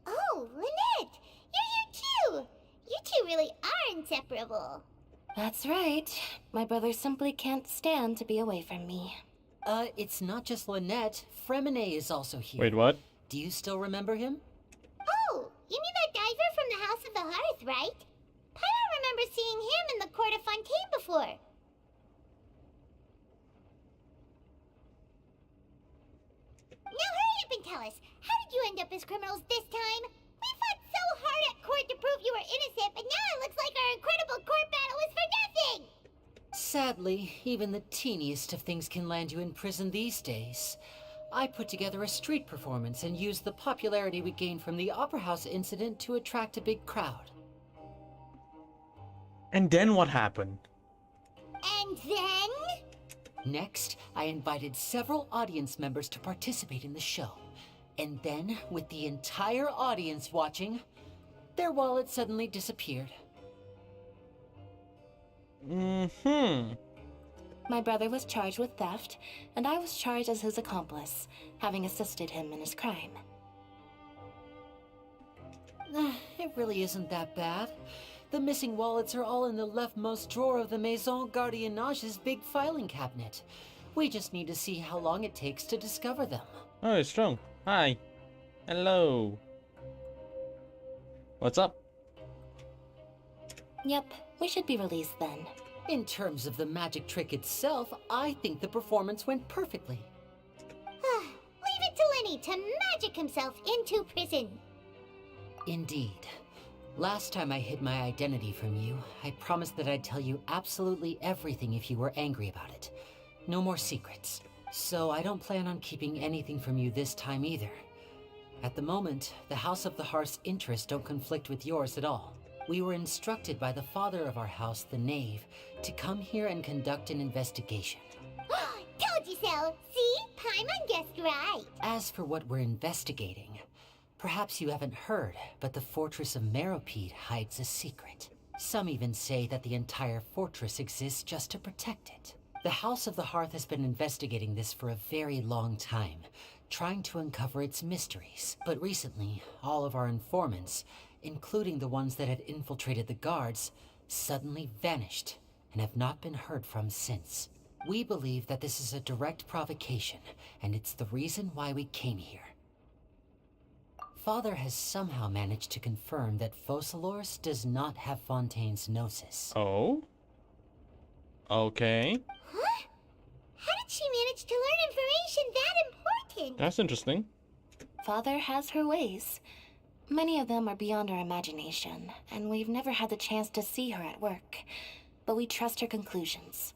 Oh, Lynette! You're here too! You two really are inseparable. That's right. My brother simply can't stand to be away from me. It's not just Lynette. Fremine is also here. Wait, what? Do you still remember him? Oh, you mean that diver from the House of the Hearth, right? Paimon remembers seeing him in the Court of Fontaine before. Now hurry up and tell us, how did you end up as criminals this time? We fought so hard at court to prove you were innocent, but now it looks like our incredible court battle was for nothing! Sadly, even the teeniest of things can land you in prison these days. I put together a street performance and used the popularity we gained from the Opera House incident to attract a big crowd. And then what happened? And then? Next, I invited several audience members to participate in the show. And then, with the entire audience watching, their wallet suddenly disappeared. My brother was charged with theft, and I was charged as his accomplice, having assisted him in his crime. It really isn't that bad. The missing wallets are all in the leftmost drawer of the Maison Gardiennage's big filing cabinet. We just need to see how long it takes to discover them. Oh, it's strong. Hi. Hello. What's up? Yep, we should be released then. In terms of the magic trick itself, I think the performance went perfectly. Leave it to Lenny to magic himself into prison. Indeed. Last time I hid my identity from you, I promised that I'd tell you absolutely everything if you were angry about it. No more secrets. So I don't plan on keeping anything from you this time either. At the moment, the House of the Hearth's interests don't conflict with yours at all. We were instructed by the father of our house, the Knave, to come here and conduct an investigation. Told you so! See? Paimon guessed right. As for what we're investigating, perhaps you haven't heard, but the fortress of Meropide hides a secret. Some even say that the entire fortress exists just to protect it. The House of the Hearth has been investigating this for a very long time, trying to uncover its mysteries. But recently, all of our informants, including the ones that had infiltrated the guards, suddenly vanished and have not been heard from since. We believe that this is a direct provocation, and it's the reason why we came here. Father has somehow managed to confirm that Focalors does not have Fontaine's Gnosis. Oh? Okay. Huh? How did she manage to learn information that important? That's interesting. Father has her ways. Many of them are beyond our imagination, and we've never had the chance to see her at work. but we trust her conclusions.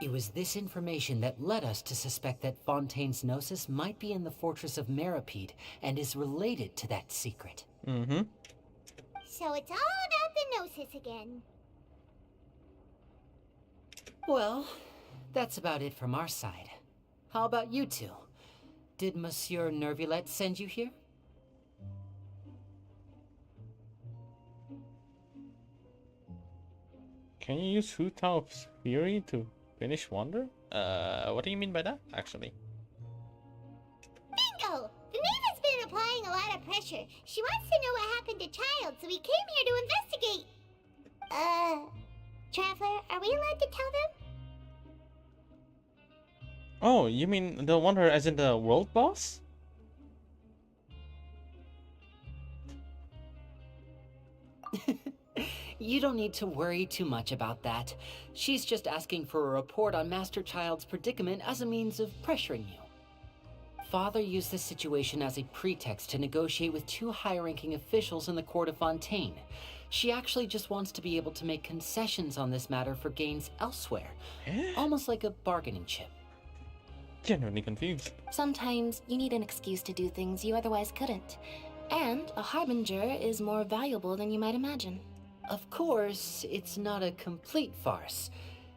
It was this information that led us to suspect that Fontaine's Gnosis might be in the fortress of Meripede and is related to that secret. Mm-hmm. So it's all about the Gnosis again. Well, that's about it from our side. How about you two? Did Monsieur Nervulette send you here? Can you use Hu Tao's Fury to finish Wonder? What do you mean by that, actually? Bingo! The knave has been applying a lot of pressure. She wants to know what happened to Child, so we came here to investigate. Traveler, are we allowed to tell them? Oh, you mean the Wanderer as in the world boss? You don't need to worry too much about that. She's just asking for a report on Master Child's predicament as a means of pressuring you. Father used this situation as a pretext to negotiate with two high-ranking officials in the court of Fontaine. She actually just wants to be able to make concessions on this matter for gains elsewhere. Almost like a bargaining chip. Genuinely confused. Sometimes you need an excuse to do things you otherwise couldn't. And a harbinger is more valuable than you might imagine. Of course, it's not a complete farce.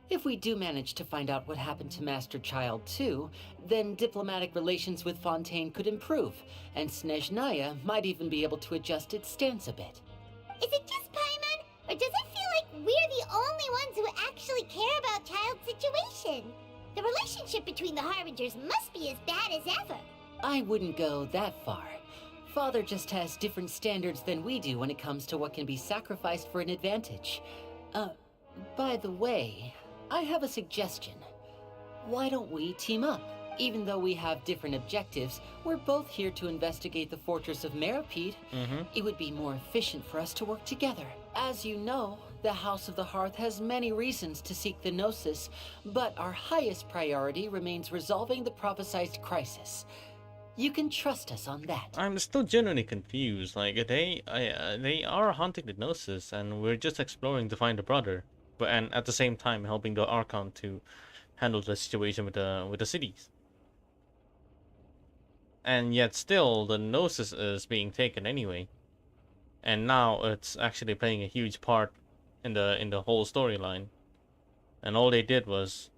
If we do manage to find out what happened to Master Child too, then diplomatic relations with Fontaine could improve, and Snezhnaya might even be able to adjust its stance a bit. Is it just Paimon, or does it feel like we're the only ones who actually care about Child's situation? The relationship between the Harbingers must be as bad as ever. I wouldn't go that far. Father just has different standards than we do when it comes to what can be sacrificed for an advantage. By the way, I have a suggestion. Why don't we team up? Even though we have different objectives, we're both here to investigate the fortress of Meripede. It would be more efficient for us to work together. As you know, the House of the Hearth has many reasons to seek the Gnosis, but our highest priority remains resolving the prophesized crisis. You can trust us on that. I'm still genuinely confused. Like, they are hunting the Gnosis, and we're just exploring to find the brother, and at the same time helping the Archon to handle the situation with the cities. And yet still, the Gnosis is being taken anyway, and now it's actually playing a huge part in the whole storyline. And all they did was,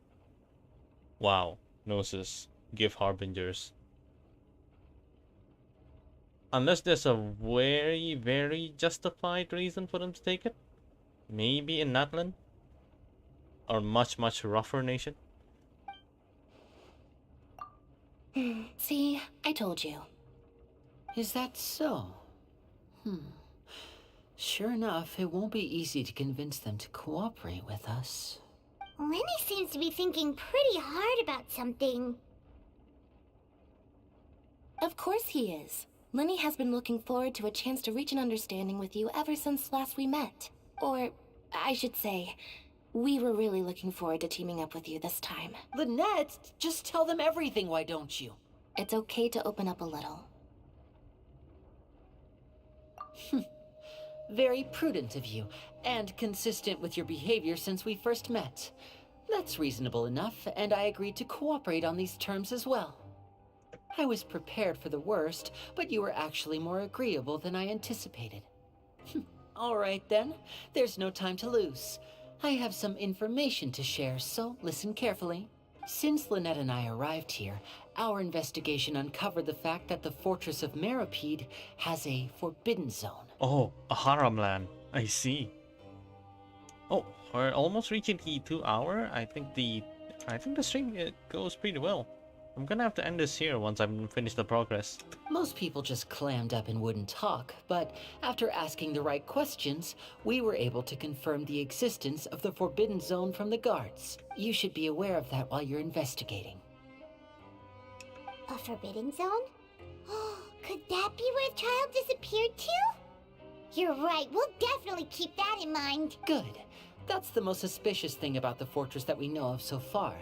wow, Gnosis, give Harbingers. Unless there's a very, very justified reason for them to take it. Maybe in Natlan. Or much, much rougher nation. See, I told you. Is that so? Sure enough, it won't be easy to convince them to cooperate with us. Lenny seems to be thinking pretty hard about something. Of course he is. Lenny has been looking forward to a chance to reach an understanding with you ever since last we met. Or, I should say, we were really looking forward to teaming up with you this time. Lynette, just tell them everything, why don't you? It's okay to open up a little. Very prudent of you, and consistent with your behavior since we first met. That's reasonable enough, and I agreed to cooperate on these terms as well. I was prepared for the worst, but you were actually more agreeable than I anticipated. All right then, there's no time to lose. I have some information to share, so listen carefully. Since Lynette and I arrived here, our investigation uncovered the fact that the fortress of Meripede has a forbidden zone. Oh, a Haram land. I see. Oh, we're almost reaching the 2 hour. I think the stream goes pretty well. I'm gonna have to end this here once I'm finished the progress. Most people just clammed up and wouldn't talk, but after asking the right questions, we were able to confirm the existence of the Forbidden Zone from the guards. You should be aware of that while you're investigating. A forbidden zone? Could that be where Child disappeared to? You're right, we'll definitely keep that in mind. Good. That's the most suspicious thing about the fortress that we know of so far.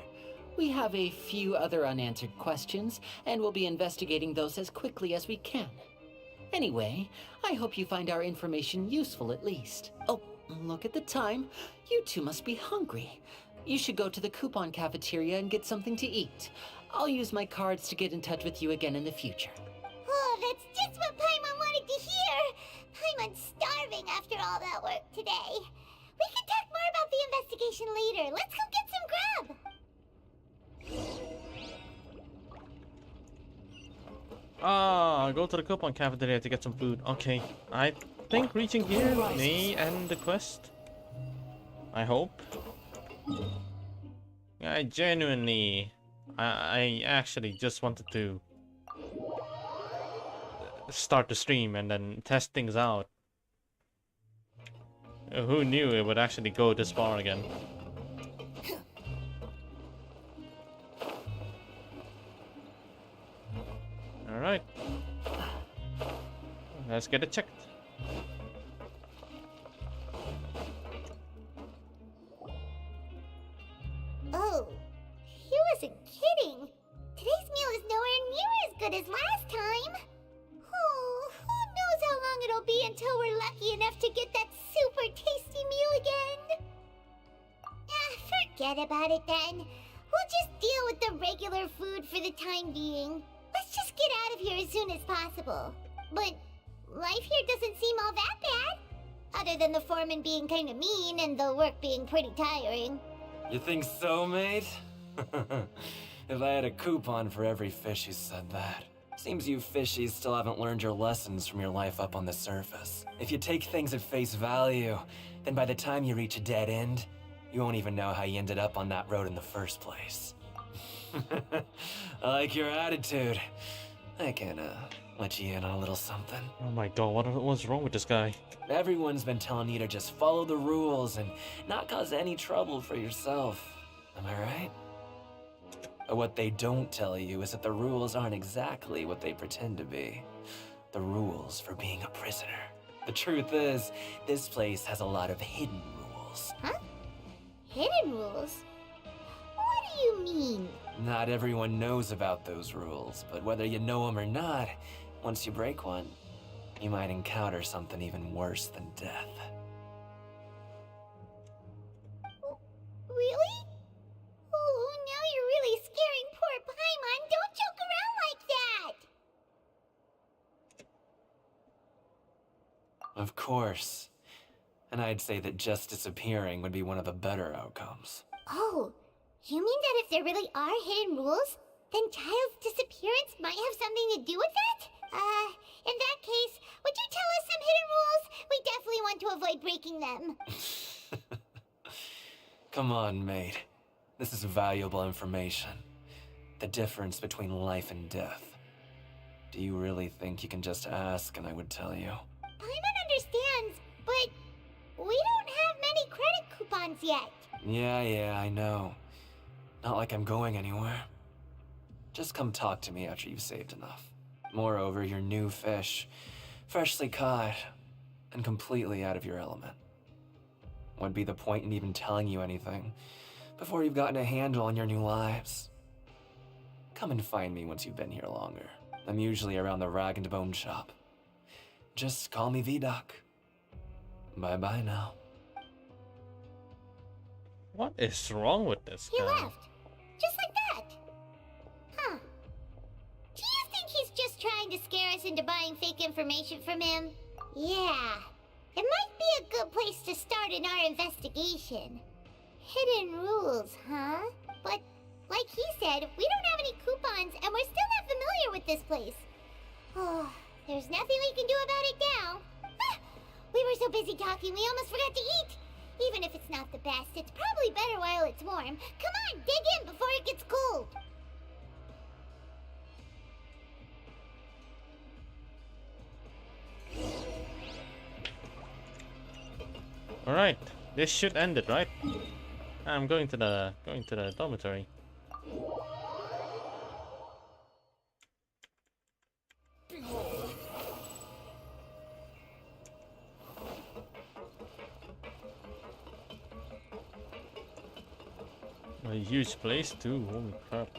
We have a few other unanswered questions, and we'll be investigating those as quickly as we can. Anyway, I hope you find our information useful at least. Oh, look at the time. You two must be hungry. You should go to the coupon cafeteria and get something to eat. I'll use my cards to get in touch with you again in the future. Oh, that's just what Paimon wanted to hear! Paimon's starving after all that work today. We can talk more about the investigation later. Let's go get some grub! Go to the coupon cafeteria to get some food. Okay, I think reaching here may end the quest. I hope. I genuinely... I actually just wanted to start the stream and then test things out. Who knew it would actually go this far again? Alright. Let's get it checked. Oh, he wasn't kidding. Today's meal is nowhere near as good as last time. Oh, who knows how long it'll be until we're lucky enough to get that super tasty meal again. Forget about it then. We'll just deal with the regular food for the time being. Let's just get out of here as soon as possible. But life here doesn't seem all that bad. Other than the foreman being kind of mean and the work being pretty tiring. You think so, mate? If I had a coupon for every fish who said that. Seems you fishies still haven't learned your lessons from your life up on the surface. If you take things at face value, then by the time you reach a dead end, you won't even know how you ended up on that road in the first place. I like your attitude. I can, let you in on a little something. Oh my god, what's wrong with this guy? Everyone's been telling you to just follow the rules and not cause any trouble for yourself. Am I right? But what they don't tell you is that the rules aren't exactly what they pretend to be. The rules for being a prisoner. The truth is, this place has a lot of hidden rules. Huh? Hidden rules? What do you mean? Not everyone knows about those rules, but whether you know them or not, once you break one, you might encounter something even worse than death. Really? Oh, now you're really scaring poor Paimon. Don't joke around like that! Of course. And I'd say that just disappearing would be one of the better outcomes. Oh, you mean that if there really are hidden rules, then Child's disappearance might have something to do with that? In that case, would you tell us some hidden rules? We definitely want to avoid breaking them. Come on, mate. This is valuable information. The difference between life and death. Do you really think you can just ask and I would tell you? Paimon understands, but we don't have many credit coupons yet. Yeah, I know. Not like I'm going anywhere. Just come talk to me after you've saved enough. Moreover, you're new fish, freshly caught, and completely out of your element. What'd be the point in even telling you anything before you've gotten a handle on your new lives? Come and find me once you've been here longer. I'm usually around the Rag and Bone shop. Just call me V-Doc. Bye-bye now. What is wrong with this guy? He left. Just like that. Huh. Do you think he's just trying to scare us into buying fake information from him? Yeah. It might be a good place to start in our investigation. Hidden rules, huh? But, like he said, we don't have any coupons and we're still not familiar with this place. Oh, there's nothing we can do about it now. Ah, we were so busy talking we almost forgot to eat. Even if it's not the best, it's probably better while it's warm. Come on, dig in before it gets cold. Alright, this should end it, right? I'm going to the dormitory. A huge place too, holy crap.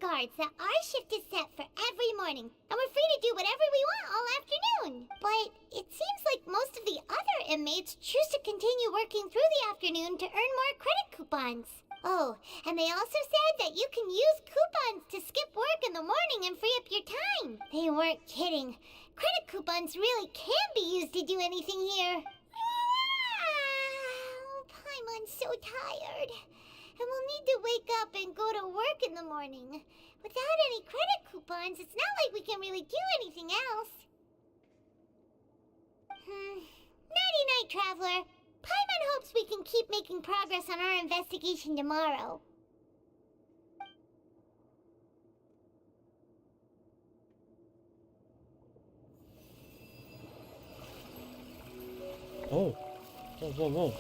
guards that our shift is set for every morning, and we're free to do whatever we want all afternoon. But it seems like most of the other inmates choose to continue working through the afternoon to earn more credit coupons. Oh, and they also said that you can use coupons to skip work in the morning and free up your time. They weren't kidding. Credit coupons really can be used to do anything here. Paimon's so tired. And we'll need to wake up and go to work in the morning. Without any credit coupons, it's not like we can really do anything else. Nighty-night, Traveler. Paimon hopes we can keep making progress on our investigation tomorrow. Oh. Whoa, whoa, whoa.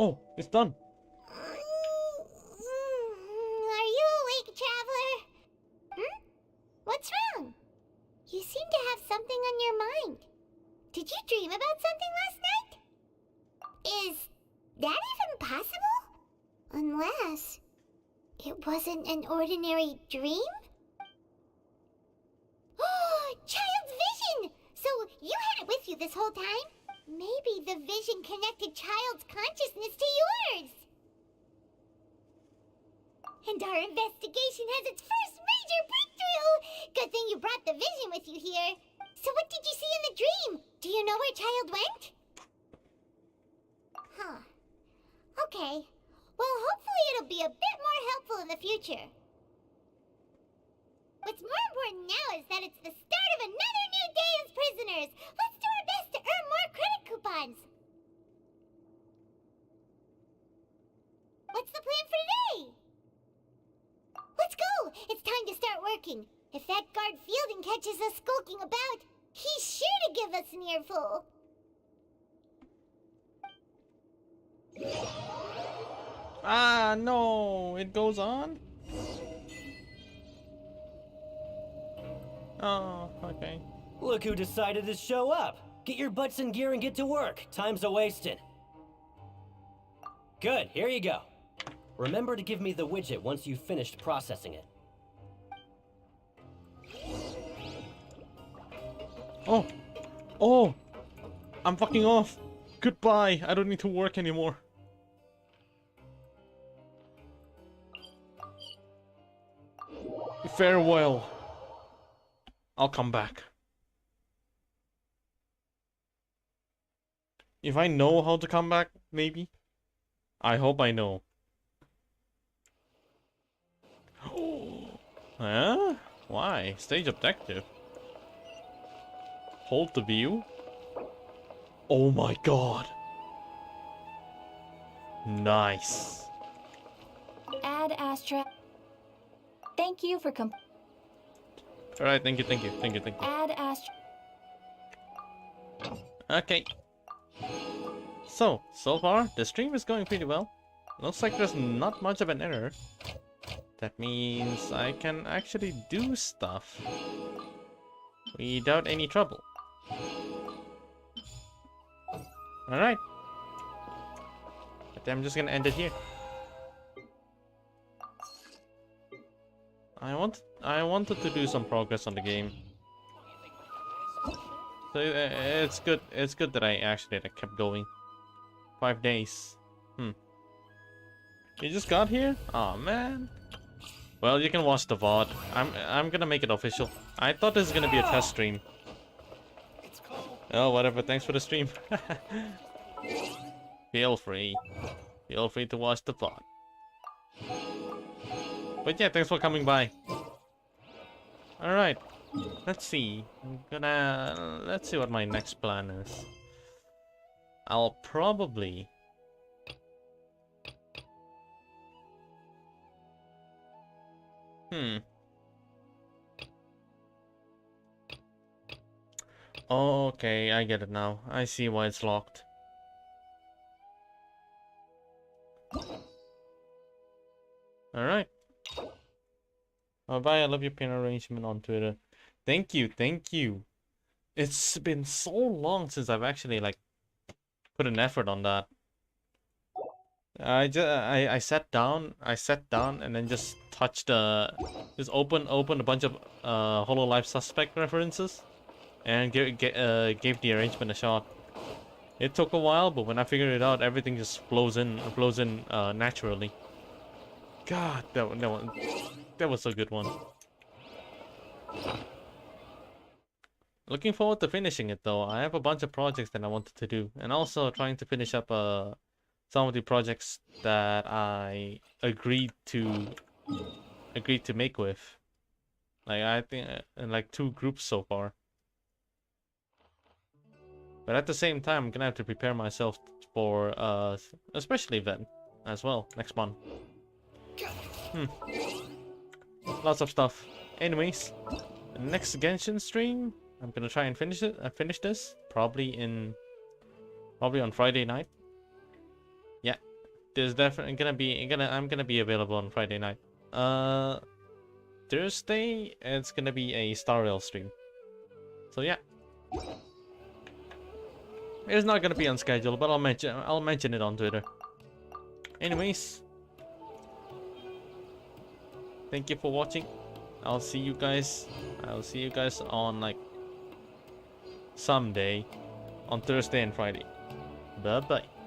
Oh, it's done. Are you awake, Traveler? What's wrong? You seem to have something on your mind. Did you dream about something last night? Is that even possible? Unless it wasn't an ordinary dream? Oh, Child's vision! So you had it with you this whole time? Maybe the vision connected Child's consciousness to yours. And our investigation has its first major breakthrough! Good thing you brought the vision with you here. So what did you see in the dream? Do you know where Child went? Huh. Okay. Well, hopefully it'll be a bit more helpful in the future. What's more important now is that it's the start of another new day as prisoners. Let's do our best to earn more credit coupons. What's the plan for today? Let's go! It's time to start working. If that guard Fielding catches us skulking about, he's sure to give us an earful. Ah, no! It goes on? Oh, okay. Look who decided to show up. Get your butts in gear and get to work. Time's a-wasting. Good, here you go. Remember to give me the widget once you've finished processing it. Oh! Oh! I'm fucking off! Goodbye! I don't need to work anymore. Farewell. I'll come back. If I know how to come back, maybe? I hope I know. Huh? Why? Stage objective. Hold the view. Oh my god. Nice. Add Astra. Thank you for Alright, thank you. Add Astra. Okay. So far, the stream is going pretty well. Looks like there's not much of an error. That means I can actually do stuff without any trouble. Alright. But I'm just gonna end it here. I wanted to do some progress on the game. So it's good that I actually kept going. 5 days. You just got here? Aw, man. Well, you can watch the VOD. I'm gonna make it official. I thought this was gonna be a test stream. Oh, whatever. Thanks for the stream. Feel free. Feel free to watch the VOD. But yeah, thanks for coming by. Alright. Let's see. Let's see what my next plan is. I'll probably... Okay, I get it now. I see why it's locked. Alright. Oh, bye, I love your pin arrangement on Twitter. Thank you, thank you. It's been so long since I've actually, like, put an effort on that. I sat down and then just touched just opened a bunch of HoloLive Suspect references and gave the arrangement a shot. It took a while, but when I figured it out, everything just flows in naturally. God, that was a good one. Looking forward to finishing it though. I have a bunch of projects that I wanted to do, and also trying to finish up some of the projects that I agreed to make with. Like I think in like 2 groups so far. But at the same time, I'm gonna have to prepare myself for a special event as well next month. Lots of stuff. Anyways, next Genshin stream, I'm gonna try and finish this probably on Friday night. Yeah, there's definitely I'm gonna be available on Friday night. Thursday it's gonna be a Star Rail stream. So yeah, it's not gonna be on schedule, but I'll mention it on Twitter. Anyways, thank you for watching. I'll see you guys on like someday on Thursday and Friday. Bye bye.